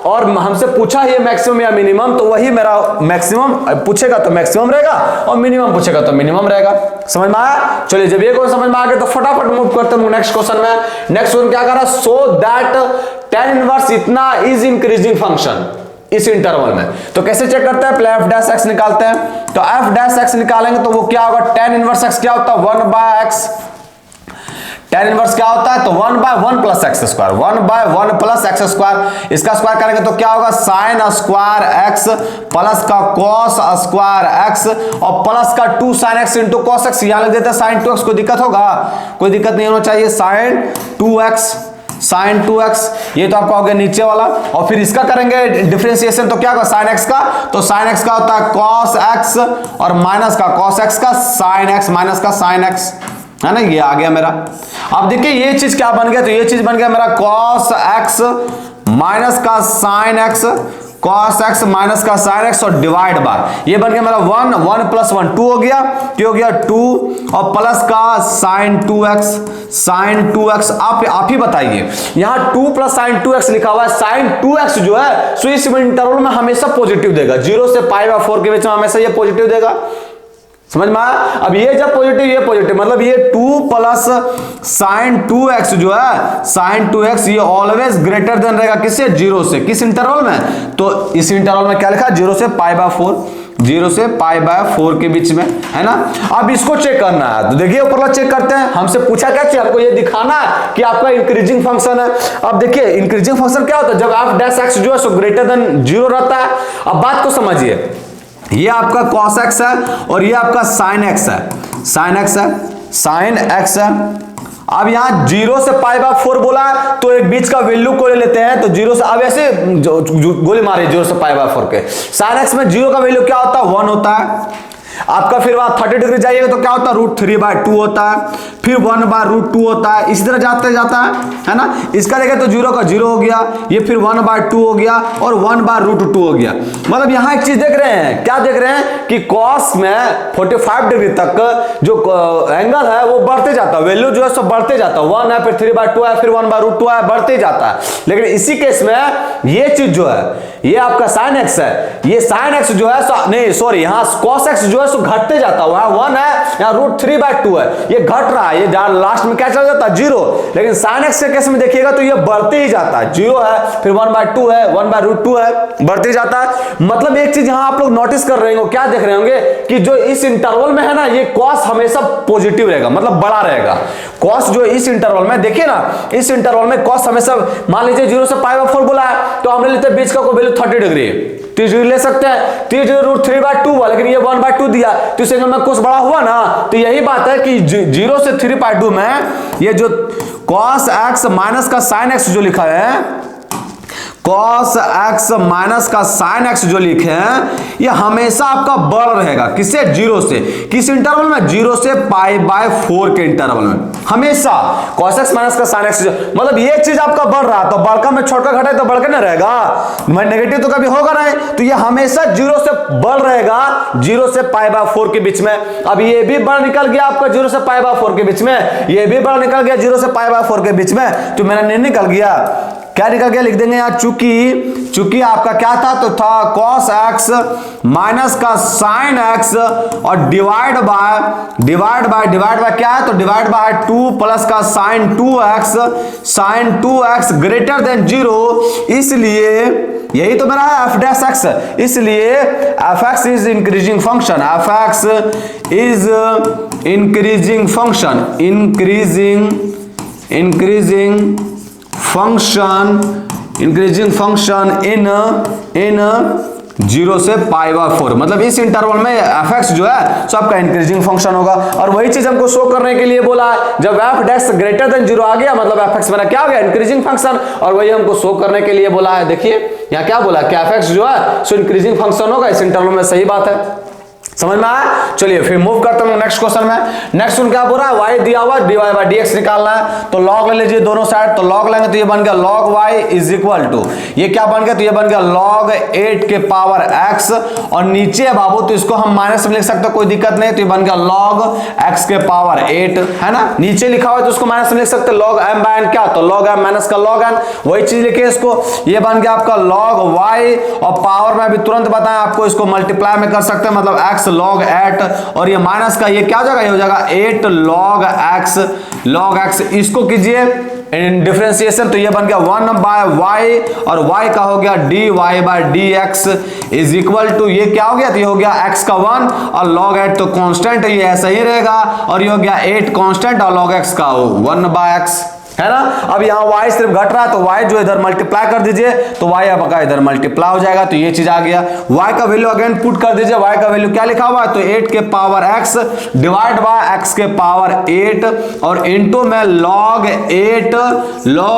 और हमसे पूछा ये मैक्सिमम या मिनिमम, तो वही मेरा मैक्सिमम पूछेगा तो मैक्सिमम रहेगा और मिनिमम पूछेगा तो मिनिमम रहेगा। समझ में आया? चलिए जब ये क्वेश्चन समझ में आ गया तो फटाफट मूव करते हैं नेक्स्ट क्वेश्चन में। नेक्स्ट क्वेश्चन क्या कर रहा है, सो दैट tan इनवर्स इतना इज इंक्रीजिंग फंक्शन इस इंटरवल में। तो कैसे चेक करते हैं, पहले एफ डैश एक्स निकालते हैं। तो एफ डैश एक्स निकालेंगे तो वो क्या होगा, tan इनवर्स एक्स क्या होता है 1/x। tan इनवर्स क्या होता है तो 1/1 plus x square, 1/1 plus x square. इसका स्क्वायर करेंगे तो क्या होगा साइन स्क्वायर एक्स प्लस का कॉस स्क्वायर एक्स और प्लस का 2 sine x into cos x. यहां लिख देते हैं साइन 2x। कोई दिक्कत होगा? कोई दिक्कत नहीं होना चाहिए। साइन 2x, साइन 2x ये तो आपका हो गया नीचे वाला। और फिर इसका करेंगे डिफरेंशिएशन तो क्या होगा साइन x का, तो साइन x का होता है cos x और माइनस का cos x का साइन x माइनस का साइन x, है ना, ये आ गया मेरा। अब देखिए ये चीज क्या बन गया, तो ये चीज बन गया मेरा cos x माइनस का sine x, cos x minus का sin x और डिवाइड बाय ये बन गया मेरा 1 1 प्लस 1 2 हो गया, क्या हो गया 2 और प्लस का sin 2x, sin 2x। आप ही बताइए, यहाँ 2 प्लस sin 2x लिखा हुआ है। sin 2x जो है सो इस इंटरवल में हमेशा पॉजिटिव देगा, 0 से π/4 के बीच में हमेशा ये पॉजिटिव देगा। समझ में आया? अब ये जब पॉजिटिव ये पॉजिटिव मतलब ये 2 प्लस sin 2x जो है sin 2x ये ऑलवेज ग्रेटर देन रहेगा किससे, 0 से। किस इंटरवल में, तो इस इंटरवल में क्या लिखा 0 से π/4, 0 से π/4 के बीच में, है ना। अब इसको चेक करना है तो देखिए ऊपर वाला चेक करते हैं। हमसे पूछा क्या चाहिए, हमको ये दिखाना है कि आपका इंक्रीजिंग फंक्शन है। अब देखिए इंक्रीजिंग फंक्शन क्या होता है, जब f डैश x जो है सो ग्रेटर देन 0 रहता है। अब बात को समझिए, ये आपका cos x है और ये आपका sin x है, sin x है, sin x है। अब यहाँ 0 से π/4 बोला है तो एक बीच का वैल्यू को ले लेते हैं। तो 0 से अब ऐसे गोली मारे 0 से π/4 के। sin x में 0 का वैल्यू क्या होता है 1 होता है। आपका फिर वहां 30 डिग्री जाइएगा तो क्या होता है √3/2 होता है, फिर 1/√2 होता है, इसी तरह जाते जाता है ना। इसका देखें तो 0 का 0 हो गया, ये फिर 1/2 हो गया और 1/√2 हो गया। मतलब यहाँ एक चीज देख रहे हैं, क्या देख रहे हैं कि cos में 45 डिग्री तक जो एंगल है वो बढ़ते जाता है, वैल्यू जो है सब बढ़ते जाता है। 1 है, फिर 3/2 है, फिर 1/√2 है, बढ़ते जाता है। लेकिन इसी केस में ये चीज जो है ये आपका sin x है, ये sin x जो है नहीं सॉरी यहाँ cos x जो है सो घटते जाता है। 1 है, यहाँ √3/2 है, ये घट रहा है, ये लास्ट में क्या चल जाता है 0। लेकिन sin x के केस में देखिएगा तो ये बढ़ते ही जाता है, 0 है, फिर 1/2 है, 1/√2 है, बढ़ते जाता है। मतलब एक चीज यहाँ आप लोग नोटिस कर रहे होंगे, क्या देख रहे होंगे कि जो इस इंटरवल में है ना ये cos हमेशा पॉजिटिव रहेगा, मतलब बड़ा रहेगा। cos जो इस इंटरवल में देखिए ना, इस इंटरवल में cos हमेशा मान लीजिए 0 से π/4 बोला है तो हम ले लेते हैं बीच का को वैल्यू 30 डिग्री, 30 डिग्री ले सकते हैं। 30 डिग्री √3/2 हुआ, लेकिन ये 1/2 दिया तो इस एंगल में cos बड़ा हुआ ना। तो यही बात है कि 0 से 3/2 में ये जो cos x माइनस का sin x जो लिखा है, cos x माइनस का sin x जो लिखे हैं ये हमेशा आपका बढ़ रहेगा, किससे 0 से। किस इंटरवल में, 0 से π/4 के इंटरवल में हमेशा cos x माइनस का sin x मतलब ये चीज आपका बढ़ रहा तो बढ़कर में छोड़कर घटाए तो बढ़कर ना रहेगा, नेगेटिव तो कभी होगा नहीं। तो ये हमेशा 0 से बढ़ रहेगा, 0 से π/4 के बीच में। अब ये भी बढ़ निकल गया आपका 0 से π/4 के बीच में, ये भी बढ़ निकल गया 0 से π/4 के बीच में। तो मेरा नहीं निकल गया, क्या निकल गया लिख देंगे यहाँ, चूंकि आपका क्या था तो था cos x माइनस का sin x और डिवाइड बाय क्या है तो डिवाइड बाय 2 प्लस का sin 2x ग्रेटर देन 0। इसलिए यही तो मेरा है f डैश x, इसलिए f(x) is increasing function, f(x) is increasing function, increasing function in 0 से π/4 मतलब इस इंटरवल में f(x) जो है सो आपका इंक्रीजिंग फंक्शन होगा। और वही चीज हमको शो करने के लिए बोला है, जब f डैश ग्रेटर देन 0 आ गया मतलब f(x) मेरा क्या हो गया इंक्रीजिंग फंक्शन, और वही हमको शो करने के लिए बोला है। देखिए यहाँ क्या बोला कि f(x) जो है सो इंक्रीजिंग फंक्शन होगा इस इंटरवल में, सही बात है। समझ में आया? चलिए फिर मूव करते हैं नेक्स्ट क्वेश्चन में। नेक्स्ट क्वेश्चन क्या बोल रहा है, y दिया हुआ dy बाई dx निकालना है, तो log ले लीजिए दोनों साइड, तो log लेंगे तो ये बन गया log y is equal to, ये क्या बन गया, तो ये बन गया log 8 के पावर x, और नीचे है बाबू तो इसको हम माइनस में लिख सकते हैं, कोई दिक्कत नहीं, तो ये बन गया log x के पावर 8, है ना। नीचे लिखा हुआ है तो उसको माइनस में लिख सकते हैं, log m बाय n क्या, तो log m माइनस का log n, वही चीज लिखे इसको, ये बन गया आपका log y, और पावर में अभी तुरंत बताएं आपको, इसको मल्टीप्लाई में कर सकते हैं, मतलब x log 8, और ये माइनस का ये क्या हो जाएगा, ये हो जाएगा 8 log x, इसको कीजिए डिफरेंशिएशन, तो ये बन गया 1 बाय y, और y का हो गया dy by dx is equal to, ये क्या हो गया, तो ये हो गया x का 1, और log 8 तो कांस्टेंट है, ये ऐसा ही रहेगा, और ये हो गया 8 कांस्टेंट, और log x का 1 बाय x, है ना। अब यहाँ y सिर्फ घट रहा है तो y जो इधर मल्टीप्लाई कर दीजिए, तो y आपका इधर मल्टीप्लाई हो जाएगा, तो ये चीज आ गया। y का वैल्यू अगेन पुट कर दीजिए, y का वैल्यू क्या लिखा हुआ है, तो 8 के power x divide by x के पावर 8, और इनटू में log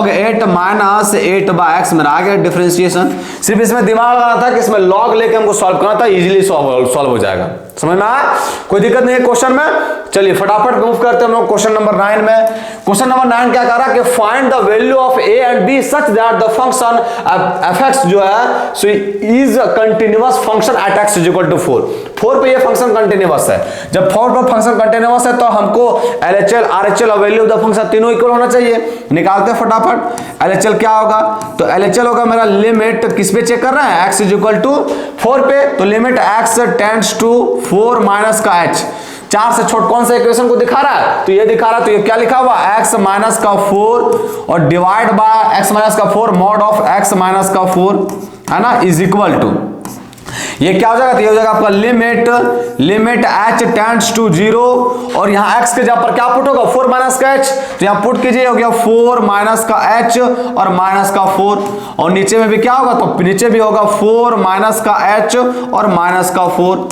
8 माइनस 8 बाय x मेरा आ गया डिफरेंशिएशन। सिर्फ इसमें दिमाग लगाना था कि इसमें log लेके हमको सॉल्व करना था, इजीली सॉल्व हो जाएगा, समझ में आया, कोई दिक्कत नहीं है क्वेश्चन में। चलिए फटाफट मूव करते हैं हम लोग क्वेश्चन नंबर 9 में। क्वेश्चन नंबर 9 क्या कह रहा है कि find the value of a and b such that the function f(x) जो है सो is continuous function at x is equal to 4 पे ये फंक्शन कंटीन्यूअस है। जब 4 पर फंक्शन कंटीन्यूअस है तो हमको LHL RHL और वैल्यू ऑफ द फंक्शन तीनों इक्वल होना चाहिए। निकालते हैं फटाफट। LHL क्या होगा, तो LHL होगा मेरा लिमिट किस पे चेक कर रहा है, x इज इक्वल टू 4 पे, तो limit x tends to 4 minus का h, 4 से छोट कौन सा इक्वेशन को दिखा रहा है, तो ये दिखा रहा है, तो ये क्या लिखा हुआ x माइनस का 4 और डिवाइड बाय x माइनस का 4 मॉड ऑफ x माइनस का 4, है ना, इज इक्वल टू, ये क्या हो जाएगा, तो ये हो जाएगा आपका लिमिट h टेंड्स टू 0, और यहाँ x के जगह पर क्या पुट होगा, 4 माइनस का h, तो यहाँ पुट कीजिए, हो गया 4 माइनस का h और माइनस का 4, और नीचे में भी क्या होगा, तो नीचे भी होगा 4 माइनस का h और माइनस का 4,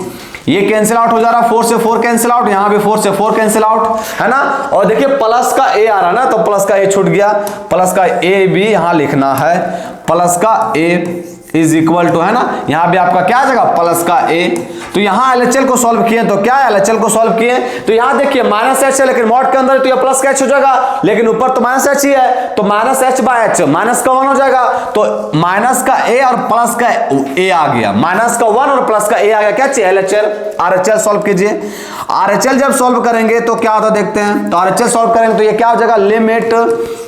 ये कैंसिल आउट हो जा रहा है, 4 से 4 कैंसिल आउट, यहाँ भी 4 से 4 कैंसिल आउट, है ना। और देखिए प्लस का a आ रहा है ना, तो प्लस का a छूट गया, प्लस का a भी यहाँ लिखना है, प्लस का a इज इक्वल टू, है ना, यहाँ भी आपका क्या आ जाएगा, प्लस का a। तो यहाँ LHL को सॉल्व किए तो क्या है, LHL को सॉल्व किए तो यहाँ देखिए माइनस h है, लेकिन मॉड के अंदर तो ये प्लस का h हो जाएगा, लेकिन ऊपर तो माइनस h ही है, तो minus h by h minus का 1 हो जाएगा, तो माइनस का a और प्लस का a आ गया, माइनस का 1 और प्लस का a आ गया, क्या चाहिए, LHL RHL सॉल्व कीजिए। RHL जब सॉल्व करेंगे तो क्या होता देखते हैं, तो RHL सॉल्व करेंगे तो ये क्या हो जाएगा,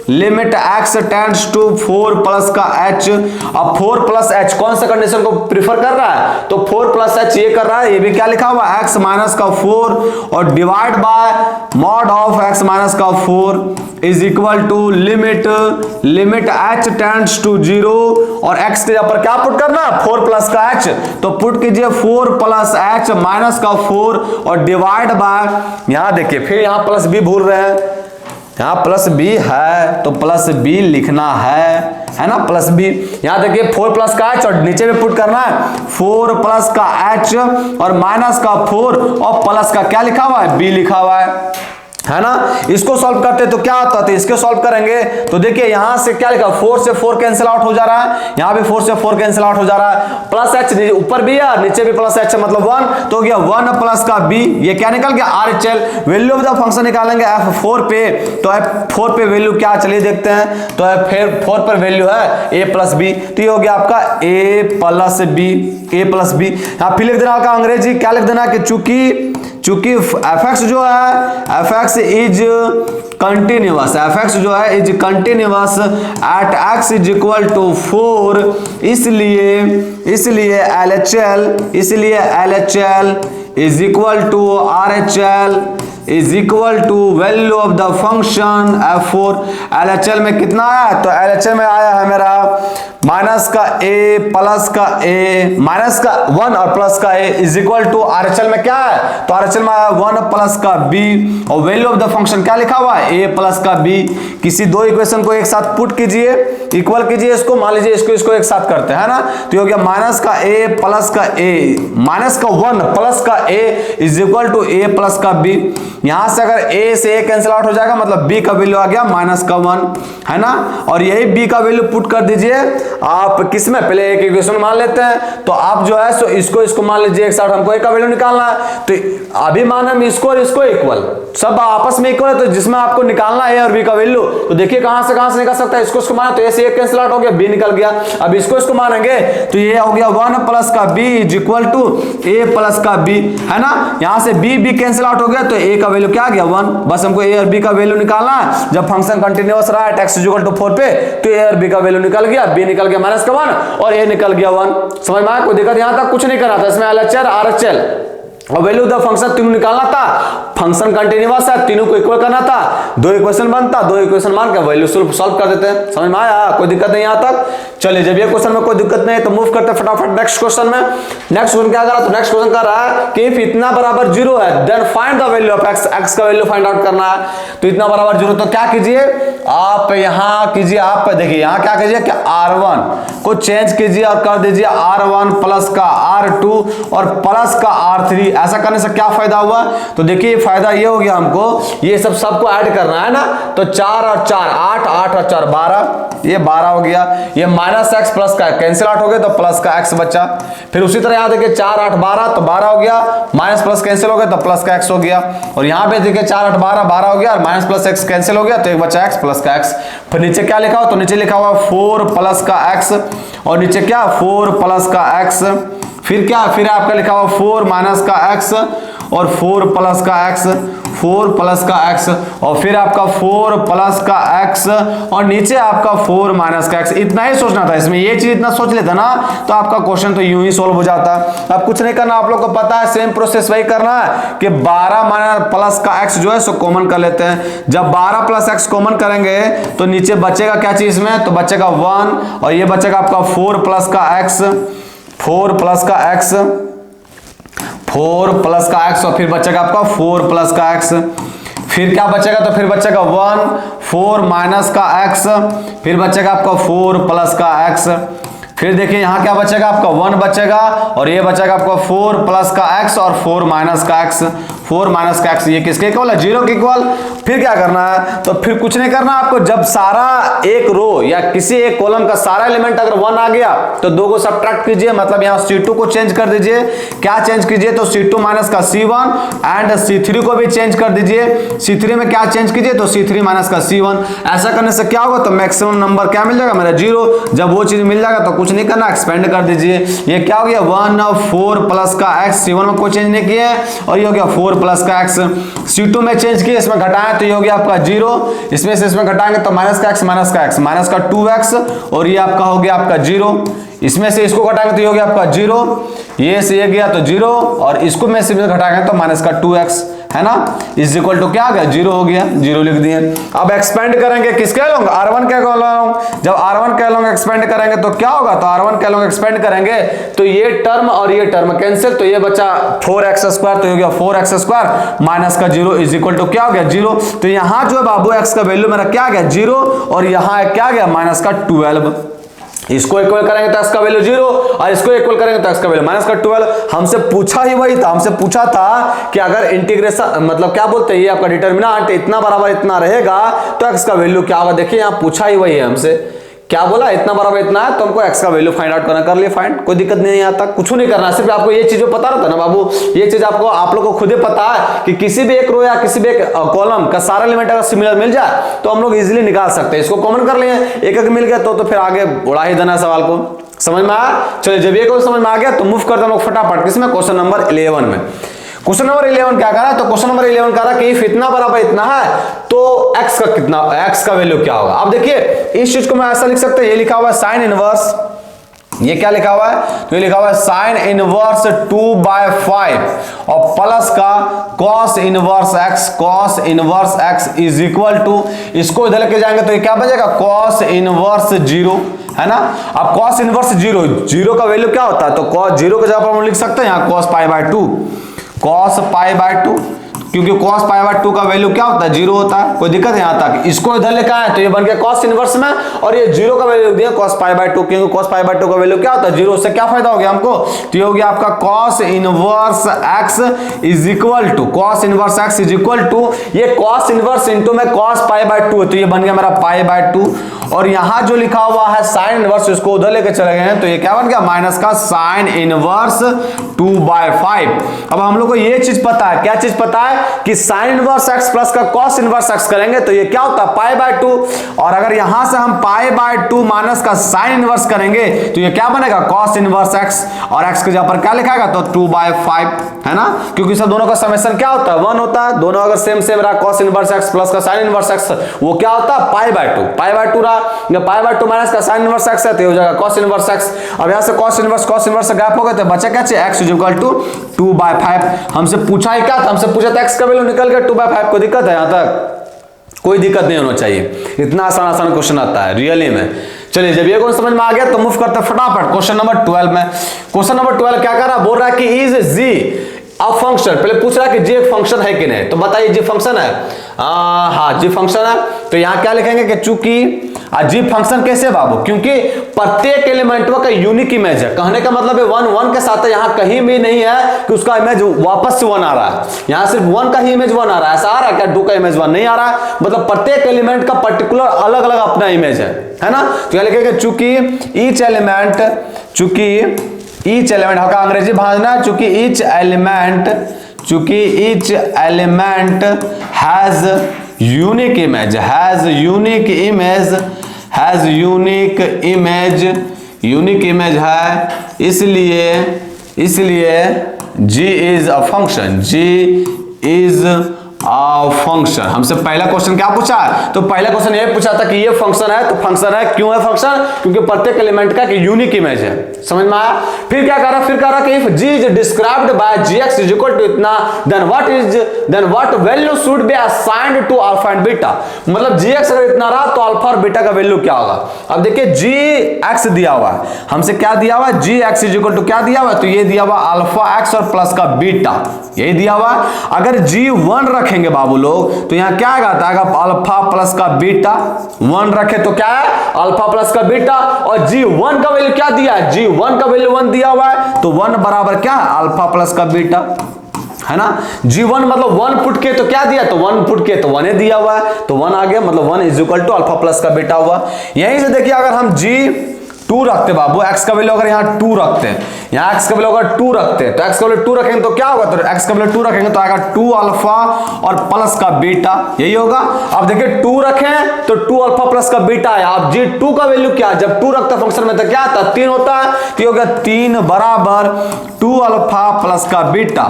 limit x tends to 4 plus का h, अब 4 प्लस h कौन सा कंडीशन को प्रीफर कर रहा है, तो 4 प्लस h ये कर रहा है, ये भी क्या लिखा हुआ x माइनस का 4 और divide by mod of x minus का 4 is equal to limit h tends to 0, और x के पर क्या पुट करना, 4 प्लस का h, तो पुट कीजिए 4 प्लस h माइनस का 4 और डिवाइड बाय, यहाँ देखिए फिर यहाँ प्लस b भूल रहे हैं, यहाँ प्लस b है तो प्लस b लिखना है ना, प्लस b, यहाँ देखिए 4 प्लस का h और नीचे में पुट करना है 4 प्लस का h और माइनस का 4 और प्लस का क्या लिखा हुआ है, b लिखा हुआ है ना। इसको सॉल्व करते तो क्या आता है, इसको सॉल्व करेंगे तो देखिए यहाँ से क्या लिखा, 4 से 4 कैंसिल आउट हो जा रहा है, यहाँ भी 4 से 4 कैंसिल आउट हो जा रहा है, प्लस h ऊपर भी है नीचे भी प्लस h मतलब 1, तो हो गया 1 प्लस का b, ये क्या निकल गया RHL। Value of the function निकालेंगे f4 पे, तो f4 पे वैल्यू क्या, चलिए देखते हैं, तो f4 पर वैल्यू है a प्लस b, तो ये हो गया आपका a प्लस b, यहाँ फिर लिख देना का अंग्रेजी क्या लिख देना कि चूंकि fx जो है, fx इज कंटिन्यूअस, fx जो है is continuous at x is equal to 4, इसलिए LHL is equal to RHL is equal to value of the function f4। LHL में कितना आया, तो LHL में आया है मेरा माइनस का a प्लस का a, माइनस का 1 और प्लस का a is equal to RHL में क्या है, तो RHL में आया 1 प्लस का b, और वैल्यू ऑफ द फंक्शन क्या लिखा हुआ है, a प्लस का b। किसी दो इक्वेशन को एक साथ पुट कीजिए, इक्वल कीजिए इसको, मान लीजिए इसको एक साथ करते हैं ना, तो हो गया माइनस का a प्लस का a, माइनस का 1 प्लस का a is equal to a plus का b, यहां से अगर a से a कैंसिल आउट हो जाएगा, मतलब b का वैल्यू आ गया माइनस का 1, है ना। और यही b का वैल्यू पुट कर दीजिए आप किसमें, पहले एक इक्वेशन मान लेते हैं, तो आप जो है सो इसको मान लीजिए एक साथ, हमको a का वैल्यू निकालना है, तो अभी मान हम इसको और इसको इक्वल, सब आपस में इक्वल है, तो जिसमें आपको निकालना है a और b का वैल्यू, तो देखिए कहां से निकाल सकता है, इसको माना तो a से a कैंसिल आउट हो गया, b निकल गया। अब इसको मानेंगे तो ये हो गया 1 प्लस का b is equal to a plus का b, है ना। यहां से b कैंसिल आउट हो गया, तो a का वैल्यू क्या आ गया 1, बस हमको a और b का वैल्यू निकालना है। जब फंक्शन कंटिन्यूअस रहा है x इक्वल टू 4 पे, तो a और b का वैल्यू निकल गया, b निकल गया माइनस का 1 और a निकल गया 1। समझ में आया, कोई दिक्कत यहां तक कुछ नहीं करना था, इसमें LHR RHL और वैल्यू द फंक्शन तीनों निकालना था, फंक्शन कंटिन्यूअस है, तीनों को इक्वल करना था, दो इक्वेशन बनता, दो इक्वेशन मान के वैल्यू सॉल्व कर देते हैं। समझ में आया, कोई दिक्कत नहीं यहां तक। चलिए, जब ये क्वेश्चन में कोई दिक्कत नहीं है तो मूव करते हैं फटाफट नेक्स्ट क्वेश्चन में। नेक्स्ट क्वेश्चन क्या कर रहा है, तो नेक्स्ट क्वेश्चन कर रहा है कि इफ इतना बराबर 0 है then find the value of x, x का वैल्यू फाइंड आउट करना है। तो इतना बराबर 0, तो क्या कीजिए आप, यहां कीजिए आप, देखिए यहां क्या कीजिए कि r1 को चेंज कीजिए और कर दीजिए r1 प्लस का r2 और प्लस का r3। ऐसा करने से क्या फायदा हुआ, तो देखिए फायदा ये हो गया, हमको ये सबको ऐड करना है ना, तो 4 और 4 8, 8 और 4 12, ये 12 हो गया। ये माइनस x प्लस का कैंसिल आउट हो गया, तो प्लस का x बचा। फिर उसी तरह यहाँ देखिए 4 8 12, तो 12 हो गया, माइनस प्लस कैंसिल हो गया, तो प्लस का x हो गया। और यहाँ पे देखिए 4 8 12 12 हो गया और माइनस प्लस x कैंसिल हो गया, तो एक बचा x प्लस का x। फिर नीचे क्या लिखा हो, तो नीचे लिखा हुआ 4 प्लस का x और नीचे क्या 4 प्लस का x। फिर क्या, फिर आपका लिखा हुआ 4 माइनस का x और 4 प्लस का x, 4 प्लस का x और फिर आपका 4 प्लस का x और नीचे आपका 4 माइनस का x। इतना ही सोचना था इसमें, ये चीज इतना सोच लेता ना तो आपका क्वेश्चन तो यूं ही सॉल्व हो जाता। अब कुछ नहीं करना, आप लोग को पता है सेम प्रोसेस वही करना है कि 12 माइनस प्लस का x जो है सो कॉमन कर लेते हैं। जब 12 प्लस x कॉमन करेंगे तो नीचे बचेगा क्या चीज इसमें, तो बचेगा 1 और ये बचेगा आपका 4 प्लस का x, 4 प्लस का x, 4 प्लस का x और फिर बचेगा आपका 4 प्लस का x। फिर क्या बचेगा, तो फिर बचेगा 1 4 माइनस का x, फिर बचेगा आपका 4 प्लस का x। फिर देखिए यहाँ क्या बचेगा, आपका 1 बचेगा और ये बचेगा आपका 4 प्लस का x और 4 माइनस का x, 4 माइनस का x। ये किसके इक्वल है, 0 के इक्वल। फिर क्या करना है, तो फिर कुछ नहीं करना आपको, जब सारा एक रो या किसी एक कॉलम का सारा एलिमेंट अगर 1 आ गया तो 2 को सब्ट्रैक्ट कीजिए, मतलब यहाँ C2 को चेंज कर दीजिए। क्या चेंज कीजिए, तो C2 माइनस का C1 एंड C3 को भी चेंज कर दीजिए। C3 में क्या चेंज कीजिए, तो C3 माइनस का C1। ऐसा करने से क्या होगा, तो मैक्सिमम नंबर क्या मिल जाएगा मेरा 0। जब वो चीज मिल जाएगा तो कुछ नहीं करना, एक्सपेंड कर दीजिए। ये क्या हो गया 1 4 प्लस का x, C1 में कोई चेंज नहीं किया और ये हो गया 4 प्लस का x। C2 में चेंज किए, इसमें घटाएं तो ये हो गया आपका 0, इसमें से इसमें घटाएंगे तो माइनस का x माइनस का x, माइनस का 2x और ये आपका हो गया आपका 0। इसमें से इसको घटाएंगे तो ये हो गया आपका 0, ये से ये गया तो 0 और इसको में से घटाएंगे तो माइनस का 2x, है ना, इज इक्वल टू क्या आ गया 0 हो गया, 0 लिख दिए। अब एक्सपेंड करेंगे किसके लॉन्ग, R1 के लॉन्ग। जब R1 के लॉन्ग एक्सपेंड करेंगे तो क्या होगा, तो R1 के लॉन्ग एक्सपेंड करेंगे तो ये टर्म और ये टर्म कैंसिल, तो ये बचा 4x स्क्वायर, तो ये हो गया 4x स्क्वायर माइनस का 0 इज इक्वल टू क्या हो गया 0। तो यहाँ जो है बाबू x का वैल्यू मेरा क्या आ गया 0 और यहाँ क्या आ गया माइनस का 12। इसको इक्वल करेंगे तो x का वैल्यू 0 और इसको इक्वल करेंगे तो x का वैल्यू माइनस का 12। हमसे पूछा ही वही था, हमसे पूछा था कि अगर इंटीग्रेशन मतलब क्या बोलते हैं ये आपका डिटर्मिनेंट इतना बराबर इतना रहेगा तो x का वैल्यू क्या होगा। देखिए यहाँ पूछा ही वही है हमसे, क्या बोला इतना बराबर इतना है तो हमको x का वैल्यू फाइंड आउट करना, कर लिए फाइंड, कोई दिक्कत नहीं आता, कुछ नहीं करना, सिर्फ आपको ये चीज पता रहता ना बाबू, ये चीज आपको आप लोग को खुद ही पता है कि किसी भी एक रो या किसी भी एक कॉलम का सारा एलिमेंट अगर सिमिलर मिल जाए तो हम लोग इजीली निकाल सकते हैं। इसको कॉमन कर लिए, एक एक मिल गया तो फिर आगे उड़ा ही देना सवाल को। समझ में आया, चलिए जब ये समझ में आ गया तो मूव करते हम लोग फटाफट किसमें, क्वेश्चन नंबर 11 में। क्वेश्चन नंबर 11 क्या कह रहा है, तो क्वेश्चन नंबर 11 कह रहा है कि इफ इतना बराबर इतना है तो x का कितना, x का वैल्यू क्या होगा। अब देखिए इस चीज को मैं ऐसा लिख सकते हैं, ये लिखा हुआ है साइन इनवर्स, ये क्या लिखा हुआ है, तो ये लिखा हुआ है साइन इनवर्स 2/5 और प्लस का cos inverse x, cos inverse x is equal to, इसको इधर लेके जाएंगे तो ये क्या बचेगा कॉस इनवर्स 0, है ना। अब कॉस इनवर्स 0 का वैल्यू क्या होता है, तो कॉस 0 के जगह पर हम लिख सकते हैं यहाँ cos π/2, cos π/2 क्योंकि cos π/2 का वैल्यू क्या होता है, 0 होता है। कोई दिक्कत है यहाँ तक? इसको इधर लेकर आए तो ये बन गया cos इनवर्स में, और ये 0 का वैल्यू दिया cos π/2, क्योंकि cos π/2 का वैल्यू क्या होता है, 0। उससे क्या फायदा हो गया हमको, तो ये हो गया आपका cos inverse x is equal to, cos inverse x is equal to, ये cos इनवर्स इंटू में cos π/2, तो ये बन गया मेरा π/2, और यहां जो लिखा हुआ है sin इनवर्स, इसको उधर लेके चले गए हैं, तो ये क्या बन गया, माइनस का sin इनवर्स 2/5। अब हम लोग को ये चीज पता है, क्या चीज पता है कि sin इनवर्स x प्लस का cos इनवर्स x करेंगे तो ये क्या होता है, π/2, और अगर यहां से हम π/2 माइनस का sin इनवर्स करेंगे तो ये क्या बनेगा, cos इनवर्स x, और x के जगह पर क्या लिखाएगा, तो 2/5, है ना, क्योंकि सब दोनों का समेशन क्या होता है, 1 होता है। दोनों अगर सेम सेम रहा, cos इनवर्स x प्लस का sin इनवर्स x, वो क्या होता है, π/2 रहा, π/2 माइनस का sin इनवर्स x है तो हो जाएगा cos इनवर्स x। अब यहां से cos इनवर्स से गैप हो गए तो बचा क्या चाहिए, x इज इक्वल टू 2/5। हमसे पूछा ही क्या था, हमसे पूछा था x का वैल्यू निकल गया 2/5। कोई दिक्कत है यहाँ तक? कोई दिक्कत नहीं होना चाहिए, इतना आसान क्वेश्चन आता है रियली में। चलिए, जब ये क्वेश्चन समझ में आ गया तो मूव करते फटाफट क्वेश्चन नंबर 12 में। क्वेश्चन नंबर 12 क्या कर रहा है, बोल रहा है कि इज जी अ फंक्शन, पहले पूछ रहा है कि जी एक फंक्शन है कि नहीं, तो बताइए जी फंक्शन है, हाँ जी फंक्शन है। तो यहाँ क्या लिखेंगे कि चूंकि जी फंक्शन कैसे बाबू, क्योंकि प्रत्येक एलिमेंट का यूनिक इमेज है। कहने का मतलब है 1 1 के साथ है, यहाँ कहीं भी नहीं है कि उसका इमेज वापस से 1 आ रहा है, यहाँ सिर्फ 1 का ही इमेज 1 आ रहा है। ऐसा आ रहा है क्या 2 का इमेज 1 नहीं आ रहा है, मतलब प्रत्येक एलिमेंट का पर्टिकुलर अलग अलग अपना इमेज है ना। तो क्या लिखेंगे, चूंकि ईच एलिमेंट हल्का अंग्रेजी भाजना, चूंकि each element has unique image है, इसलिए G इज अ फंक्शन। हमसे पहला क्वेश्चन क्या पूछा है, तो पहला क्वेश्चन ये पूछा था कि ये फंक्शन है, तो फंक्शन है, क्यों है फंक्शन, क्योंकि प्रत्येक एलिमेंट का यूनिक इमेज है। समझ में आया? फिर क्या कर रहा, फिर कह रहा कि if g is described by gx is equal to इतना, then what value should be assigned to alpha and beta. मतलब gx अगर इतना रहा तो अल्फा और बीटा का वैल्यू क्या होगा। अब देखिए gx दिया हुआ है, हमसे क्या दिया हुआ है, gx इज इक्वल टू क्या दिया हुआ है, तो ये दिया हुआ अल्फा x और प्लस का बीटा, यही दिया हुआ। अगर g 1 रखेंगे बाबू लोग तो यहाँ क्या आएगा, अल्फा प्लस का बीटा। 1 रखे तो क्या है, अल्फा प्लस का बीटा, और g1 का वैल्यू क्या दिया है, g1 का वैल्यू 1 दिया हुआ है, तो 1 बराबर क्या है, अल्फा प्लस का बीटा, है ना। g1 मतलब 1 पुट के तो क्या दिया, तो 1 पुट के तो 1 ही दिया हुआ है, तो 1 आ गया, मतलब 1 is equal to alpha plus का बीटा हुआ। यहीं से देखिए, अगर हम g2 रखते बाबू, x का वैल्यू अगर यहाँ 2 रखते हैं, यहाँ x का वैल्यू अगर 2 रखते हैं, तो x का वैल्यू 2 रखेंगे तो क्या होगा, तो x का वैल्यू 2 रखेंगे तो आएगा 2 अल्फा और प्लस का बीटा, यही होगा। अब देखिए 2 रखें तो 2 अल्फा प्लस का बीटा है। अब g2 का वैल्यू क्या है, जब 2 रखता है फंक्शन में तो क्या आता है, 3 होता है, तो ये हो गया 3 बराबर 2 अल्फा प्लस का बीटा।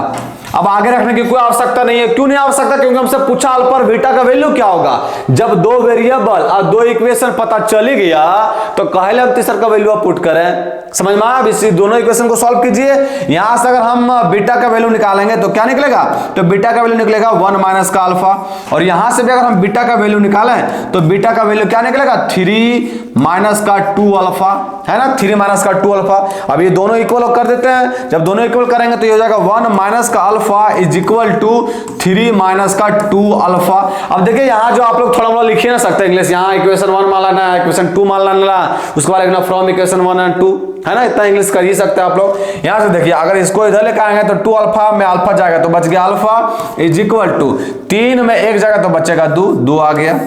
अब आगे रखने की कोई आवश्यकता नहीं है, क्यों नहीं आवश्यकता, क्योंकि हमसे पूछा अल्फा और बीटा का वैल्यू क्या होगा। जब 2 वेरिएबल और 2 इक्वेशन पता चली गया तो कहले हम तीसरा का वैल्यू पुट करें। समझ में आया? इसी दोनों इक्वेशन को सॉल्व कीजिए। यहां से अगर हम बीटा का वैल्यू निकालेंगे तो क्या निकलेगा, तो बीटा का वैल्यू निकलेगा 1 माइनस का अल्फा, और यहां से भी अगर हम बीटा का वैल्यू निकालें तो बीटा का वैल्यू क्या निकलेगा, 3 माइनस का 2 अल्फा, है ना, 3 माइनस का 2 अल्फा। अब ये दोनों इक्वल कर देते हैं, जब दोनों इक्वल करेंगे तो ये हो जाएगा 1 माइनस का alpha is equal to 3 minus का 2 अल्फा। अब देखिए यहाँ जो आप लोग थोड़ा मोड़ा लिख ही ना सकते इंग्लिश, यहाँ इक्वेशन 1 मान लेना है, इक्वेशन 2 मान लेना, उसके बाद लिखना फ्रॉम इक्वेशन 1 एंड 2, है ना, इतना इंग्लिश कर ही सकते हैं आप लोग। यहाँ से देखिए, अगर इसको इधर लेकर आएंगे तो 2 अल्फा में अल्फा जाएगा तो बच गया अल्फा इज इक्वल टू 3 में 1 जाएगा तो बचेगा 2 आ गया,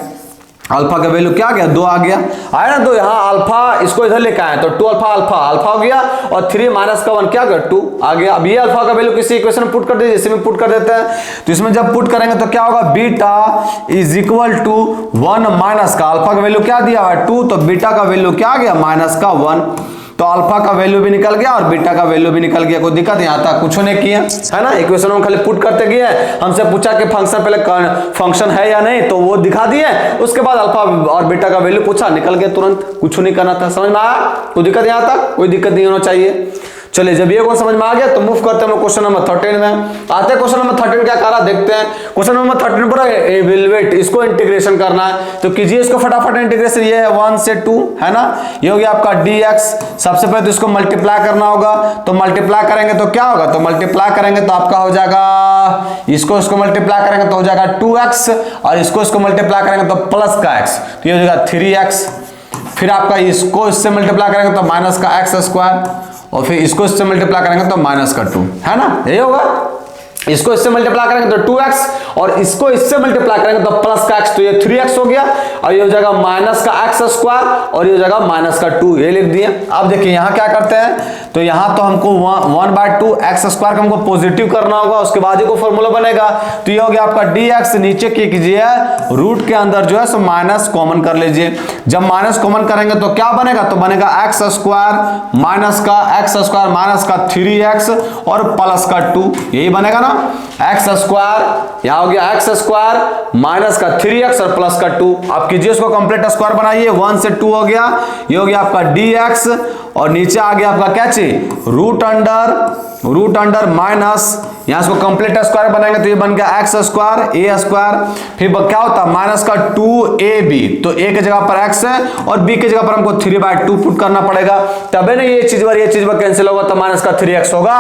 अल्फा का वैल्यू क्या आ गया, 2 आ गया, आया ना। तो यहाँ अल्फा इसको इधर लेकर आए तो 2 अल्फा अल्फा हो गया, और 3 माइनस का 1 क्या गया, 2 आ गया। अब ये अल्फा का वैल्यू किसी इक्वेशन में पुट कर दीजिए, इसमें पुट कर देते हैं, तो इसमें जब पुट करेंगे तो क्या होगा, beta is equal to 1 minus का अल्फा का वैल्यू क्या दिया हुआ है 2, तो बीटा का वैल्यू क्या आ गया, माइनस का 1, तो अल्फा का वैल्यू भी निकल गया और बीटा का वैल्यू भी निकल गया। कोई दिक्कत यहाँ तक कुछ नहीं किया, है ना, इक्वेशन में खाली पुट करते गए। हमसे पूछा कि फंक्शन पहले फंक्शन है या नहीं, तो वो दिखा दिए, उसके बाद अल्फा और बीटा का वैल्यू पूछा, निकल गया तुरंत, कुछ नहीं करना था। समझ में आया? कोई दिक्कत यहाँ तक, कोई दिक्कत नहीं होना चाहिए। चलिए जब ये समझ में आ गया तो मूव करते हैं हम लोग क्वेश्चन नंबर 13 में। आते हैं क्वेश्चन नंबर 13 क्या कह रहा देखते हैं। क्वेश्चन नंबर 13 पर इवेलुएट, इसको इंटीग्रेशन करना है तो कीजिए इसको फटाफट इंटीग्रेशन। ये है 1 से 2 है ना, ये हो गया आपका dx। सबसे पहले तो इसको मल्टीप्लाई करना होगा, तो मल्टीप्लाई करेंगे तो क्या होगा, तो मल्टीप्लाई करेंगे तो आपका हो जाएगा, इसको मल्टीप्लाई करेंगे तो हो जाएगा 2x, और इसको मल्टीप्लाई करेंगे तो प्लस का x, तो ये हो जाएगा 3x। फिर आपका इसको इससे मल्टीप्लाई करेंगे तो माइनस का x स्क्वायर, और फिर इसको इससे मल्टीप्लाई करेंगे तो माइनस का 2, है ना, यही होगा। इसको इससे मल्टीप्लाई करेंगे तो 2x, और इसको इससे मल्टीप्लाई करेंगे तो प्लस का x, तो ये 3x हो गया, और ये हो जाएगा माइनस का x स्क्वायर, और ये हो जाएगा माइनस का 2, ये लिख दिए। अब देखिए यहाँ क्या करते हैं, तो यहाँ तो हमको 1/2 x स्क्वायर का हमको पॉजिटिव करना होगा, उसके बाद ही को फॉर्मूला बनेगा। तो ये हो गया आपका dx, नीचे की कीजिए रूट के अंदर जो है सो माइनस कॉमन कर लीजिए। जब माइनस कॉमन करेंगे तो क्या बनेगा, तो बनेगा x स्क्वायर माइनस का x स्क्वायर माइनस का 3x और प्लस का 2, यही बनेगा ना। एक्स स्क्वायर यहां हो गया x स्क्वायर माइनस का 3x और प्लस का 2। आप कीजिए उसको कंप्लीट स्क्वायर बनाइए, 1 से 2 हो गया, ये हो गया आपका dx, और नीचे आ गया आपका क्या चीज, रूट अंडर माइनस, यहां इसको कंप्लीट स्क्वायर बनाएंगे तो ये बन गया x स्क्वायर a स्क्वायर, फिर क्या होता है माइनस का 2ab, तो a की जगह पर x है और b की जगह पर हमको 3/2 पुट करना पड़ेगा, तबे ना ये चीज कैंसिल होगा, तो माइनस का 3x होगा।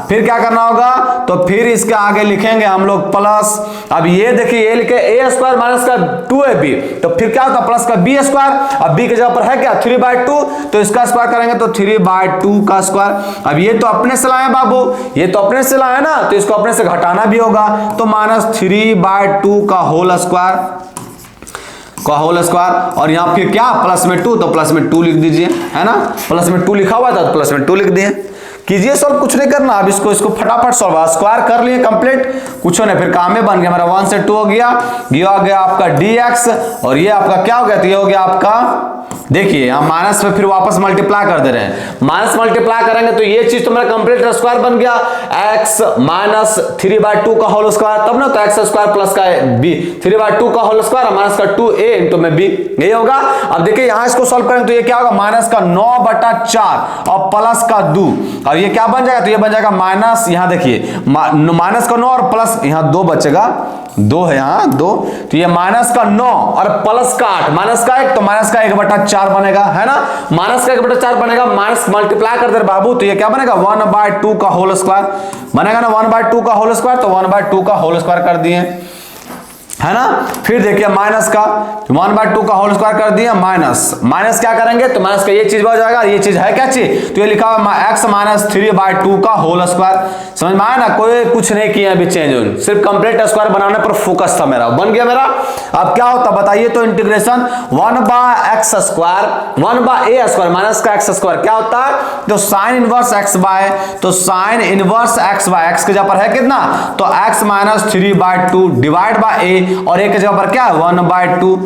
फिर क्या करना होगा, तो फिर इसके आगे लिखेंगे हम लोग प्लस। अब ये देखिए ये लिखे a स्क्वायर माइनस का 2ab, तो फिर क्या होता है प्लस का b स्क्वायर, अब b की जगह पर है क्या 3/2, तो इसका स्क्वायर करेंगे तो 3/2 का स्क्वायर। अब ये तो अपने से लाए बाबू, ये तो अपने से लाए ना, तो इसको अपने से घटाना भी होगा, तो माइनस 3/2 का होल स्क्वायर, और यहां फिर क्या प्लस में 2, तो प्लस में 2 लिख दीजिए, है ना, प्लस में 2 लिखा हुआ था तो प्लस में 2 लिख दिए। कीजिए सॉल्व, कुछ नहीं करना, अब इसको फटाफट सॉल्व, स्क्वायर कर लिए कंप्लीट, कुछ नहीं, फिर काम में बन गया हमारा 1 से 2 हो गया, ये आ गया आपका dx, और ये आपका क्या हो गया, तो ये हो गया आपका, देखिए हम माइनस में फिर वापस मल्टीप्लाई कर दे रहे हैं, माइनस मल्टीप्लाई करेंगे तो ये चीज तो मेरा कंप्लीट स्क्वायर बन गया, x माइनस 3/2 का होल स्क्वायर, तब ना तो x स्क्वायर प्लस का b, 3/2 का होल स्क्वायर माइनस का 2a इंटू में b, यही होगा। अब देखिए यहां इसको सॉल्व करेंगे तो ये क्या होगा, माइनस का 9/4 और प्लस का 2, और ये क्या बन जाएगा, तो ये बन जाएगा माइनस, यहां देखिए माइनस का 9 और प्लस यहां 2 बचेगा, 2 है यहाँ 2, तो ये माइनस का 9 और प्लस का 8, माइनस का 1 तो माइनस का 1/4 बनेगा, है ना, माइनस का 1/4 बनेगा, माइनस मल्टीप्लाई कर दे बाबू, तो ये क्या बनेगा 1/2 का होल स्क्वायर बनेगा ना, 1/2 का होल स्क्वायर, तो 1/2 का होल स्क्वायर कर दिए, है ना। फिर देखिए माइनस का 1/2 का होल स्क्वायर कर दिया, माइनस क्या करेंगे, तो माइनस का ये चीज बच जाएगा, ये चीज है क्या चीज, तो ये लिखा हुआ x माइनस 3/2 का होल स्क्वायर, समझ में आया ना, कोई कुछ नहीं किया अभी चेंज, सिर्फ कंप्लीट स्क्वायर बनाने पर फोकस था मेरा, बन गया मेरा। अब क्या होता बताइए, तो integration 1/x square 1/a square minus का x स्क्वायर क्या होता है, तो साइन इनवर्स x बाय, तो sine inverse x by, x की जगह पर है कितना, तो x minus 3/2 divide by a, और एक जगह पर क्या है 1/2,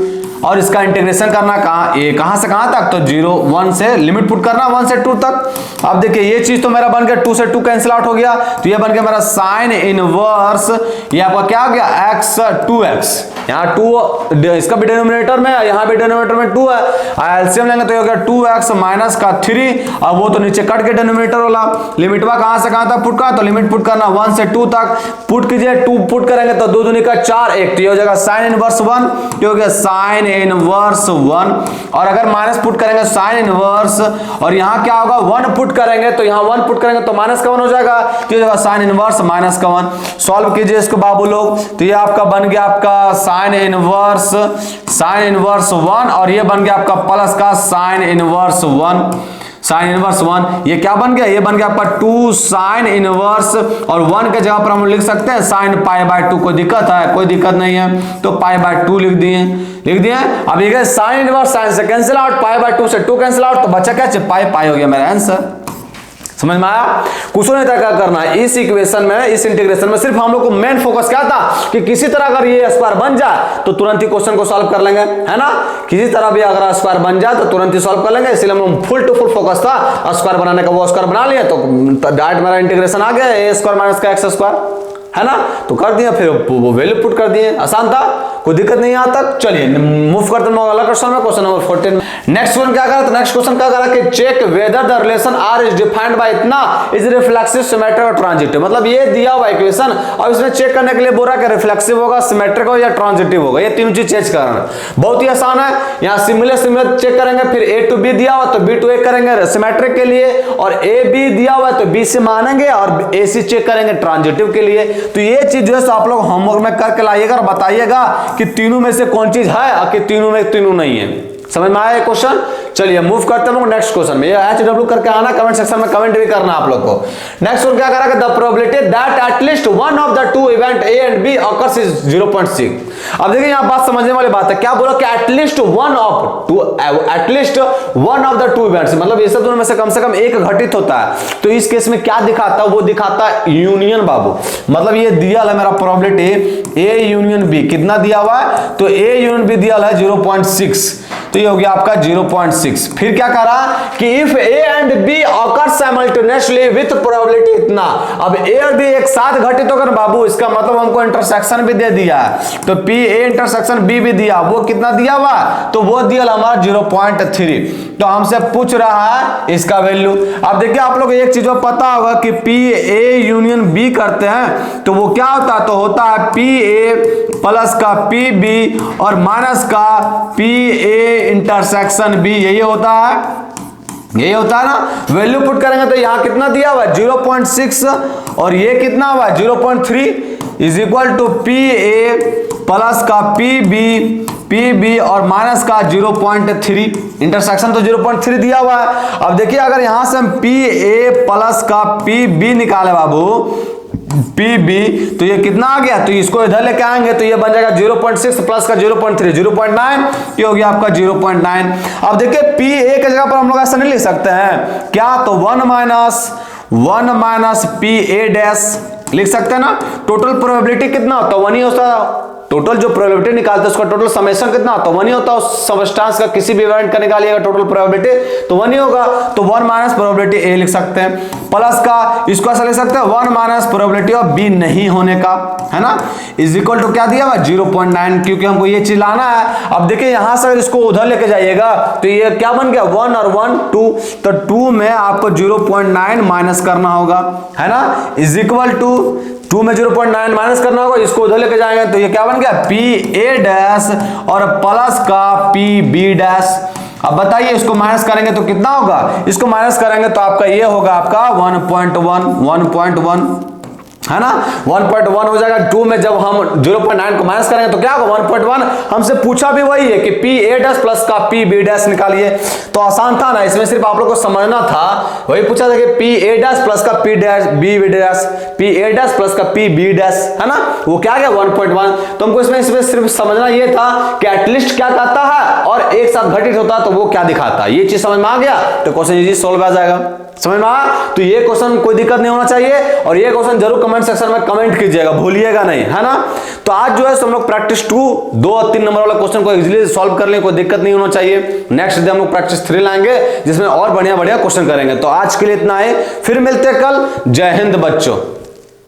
और इसका इंटीग्रेशन करना कहां से कहां तक, तो 0 1 से लिमिट पुट करना 1 से 2 तक। अब देखिए ये चीज तो मेरा बन गया 2 से 2 कैंसिल आउट हो गया, तो ये बन गया मेरा साइन इनवर्स, ये आपका क्या हो गया x 2x, यहाँ 2 इसका भी डिनोमिनेटर में है, यहाँ भी डिनोमिनेटर में 2 है, एलसीएम लेंगे तो ये हो गया 2x माइनस का 3, और वो तो नीचे कट के डिनोमिनेटर वाला, लिमिटवा कहां से कहां तक पुट करना, तो लिमिट पुट करना 1 से 2 तक, पुट कीजिए 2 पुट करेंगे तो 2 दूनी का 4 1, तो ये हो जाएगा साइन इनवर्स 1, ये हो गया साइन इनवर्स 1, और अगर माइनस पुट करेंगे साइन इनवर्स, और यहाँ क्या होगा 1 पुट करेंगे, तो यहाँ 1 पुट करेंगे तो माइनस का 1 हो जाएगा, तो ये हो जाएगा साइन इनवर्स माइनस का 1। सॉल्व कीजिए इसको बाबू लोग, तो ये आपका बन गया आपका साइन इनवर्स 1, और ये बन गया आपका प्लस का साइन इनवर्स 1, साइन इनवर्स 1, ये क्या बन गया, ये बन गया आपका 2 साइन इनवर्स, और 1 के जगह पर हम लिख सकते हैं साइन π/2, कोई दिक्कत है, कोई दिक्कत नहीं है, तो π/2 लिख दिए। अब ये साइन इनवर्स साइन से कैंसिल आउट, π/2 से 2 कैंसिल आउट, तो बचा क्या पाई हो गया मेरा आंसर, समझ में आया। कुछ नहीं था क्या करना है इस इक्वेशन में, इस इंटीग्रेशन में, सिर्फ हम लोग को मेन फोकस क्या था कि किसी तरह अगर ये स्क्वायर बन जाए तो तुरंत ही क्वेश्चन को सॉल्व कर लेंगे, है ना, किसी तरह भी अगर स्क्वायर बन जाए तो तुरंत ही सॉल्व कर लेंगे, इसलिए हम फुल टू फुल फोकस था स्क्वायर बनाने का, वो स्क्वायर बना लिए तो डायरेक्ट मेरा इंटीग्रेशन आ गया a स्क्वायर माइनस का x स्क्वायर, है ना, तो कर दिया, फिर वो वैल्यू पुट कर दिए, आसान था, कोई दिक्कत नहीं आता। चलिए मूव करते हैं अगला क्वेश्चन में, क्वेश्चन नंबर 14। नेक्स्ट क्वेश्चन क्या करा, तो नेक्स्ट क्वेश्चन क्या करा कि check whether the relation R is defined by इतना इज रिफ्लेक्सिव, सिमेट्रिक और ट्रांजिटिव। मतलब ये दिया हुआ इक्वेशन, अब इसमें चेक करने के लिए बोल रहा है कि रिफ्लेक्सिव होगा, सिमेट्रिक होगा या ट्रांजिटिव होगा, ये तीनों चीज चेक करना। बहुत ही आसान है, यहाँ सिमिलर चेक करेंगे, फिर ए टू बी दिया हुआ तो बी टू ए करेंगे सिमेट्रिक के लिए, और ए बी दिया हुआ तो बी से मानेंगे, और ए सी चेक करेंगे ट्रांजिटिव के लिए। तो ये चीज जो है आप लोग होमवर्क में करके लाइएगा और बताइएगा कि तीनों में से कौन चीज है और कि तीनों में तीनों नहीं है। समझ में आया क्वेश्चन? चलिए मूव करते हैं नेक्स्ट क्वेश्चन में। ये HW करके आना, कमेंट सेक्शन में कमेंट भी करना आप लोग को। नेक्स्ट वन क्या करा कि the probability that at least one of the two event A and B occurs is 0.6। अब देखिए यहां बात समझने वाली बात है, क्या बोला कि at least one of the to events, मतलब ये सब दोनों में से कम एक घटित होता है। तो इस केस में क्या दिखाता है, वो दिखाता है यूनियन बाबू। मतलब ये दिया है मेरा प्रोबेबिलिटी ए यूनियन बी, कितना दिया हुआ है, तो ए यूनियन बी दिया है 0.6, तो ये हो गया आपका 0.6। फिर क्या करा कि if A and B occur simultaneously with probability इतना, अब ए और बी एक साथ घटित होकर बाबू, इसका मतलब हमको इंटरसेक्शन भी दे दिया है, तो पी ए इंटरसेक्शन बी भी दिया, वो कितना दिया हुआ, तो वो दिया हमारा 0.3। तो हमसे पूछ रहा है इसका वैल्यू। अब देखिए आप लोग एक चीज पता होगा कि पी ए यूनियन बी करते हैं तो वो क्या होता है, तो होता है पी ए प्लस का पी बी और माइनस का पी ए इंटरसेक्शन बी, यही होता है ना। वैल्यू पुट करेंगे तो यहां कितना दिया हुआ है 0.6 और ये कितना हुआ 0.3 is equal to P A plus का पी बी और माइनस का 0.3, इंटरसेक्शन तो 0.3 दिया हुआ है। अब देखिए अगर यहां से हम पी ए प्लस का पी बी निकाले बाबू, पी बी, तो ये कितना आ गया, तो इसको इधर लेके आएंगे तो ये बन जाएगा 0.6 प्लस का 0.3 0.9, ये हो गया आपका 0.9। अब देखिए पी ए की जगह पर हम लोग ऐसा नहीं लिख सकते हैं क्या, तो 1 माइनस पी ए डैश लिख सकते हैं ना। टोटल प्रोबेबिलिटी कितना होता है, 1 ही होता है। टोटल जो प्रोबेबिलिटी निकालते हैं उसका टोटल समेशन कितना होता है, 1 ही होता है। उस सबस्टेंस का किसी भी इवेंट का निकालिएगा टोटल प्रोबेबिलिटी तो 1 ही होगा, तो 1 माइनस प्रोबेबिलिटी ए लिख सकते हैं, प्लस का इसको ऐसा लिख सकते हैं 1 माइनस प्रोबेबिलिटी ऑफ बी नहीं होने का, है ना, इज इक्वल टू क्या दिया हुआ 0.9, क्योंकि हमको ये चीज लाना है। अब देखिए यहां से इसको उधर लेके जाइएगा तो ये क्या बन गया 1 और 1 2, तो 2 में आपको 0.9 माइनस करना होगा, है ना, इज इक्वल टू 2 में 0.9 माइनस करना होगा, इसको उधर लेके जाएंगे तो ये क्या बन गया पी ए डैश और प्लस का पी बी डैश। अब बताइए इसको माइनस करेंगे तो कितना होगा, इसको माइनस करेंगे तो आपका ये होगा आपका 1.1 है ना, 1.1 हो जाएगा। 2 में जब हम 0.9 को माइनस करेंगे तो क्या होगा 1.1। हमसे पूछा भी वही है कि पी ए डैश प्लस का पी बी डैश निकालिए, तो आसान था ना, इसमें सिर्फ आप लोग को समझना था। वही पूछा था कि पी ए डैश प्लस का P dash B B dash, P A dash plus का पी बी डैश, है ना, वो क्या गया 1.1। तो हमको इसमें सिर्फ समझना ये था कि एटलीस्ट क्या कहता है और एक साथ घटित होता है तो वो क्या दिखाता है। ये चीज समझ में आ गया तो क्वेश्चन इजी सॉल्व आ जाएगा। समझ में आया, तो ये क्वेश्चन कोई दिक्कत नहीं होना चाहिए, और ये क्वेश्चन जरूर कमेंट सेक्शन में कमेंट कीजिएगा, भूलिएगा नहीं, है ना। तो आज जो है हम लोग प्रैक्टिस 2 और 3 नंबर वाला क्वेश्चन को इजीली सॉल्व कर लें, कोई दिक्कत नहीं होना चाहिए। नेक्स्ट डे हम लोग प्रैक्टिस 3 लाएंगे जिसमें और बढ़िया बढ़िया क्वेश्चन करेंगे। तो आज के लिए इतना है, फिर मिलते हैं कल। जय हिंद बच्चों।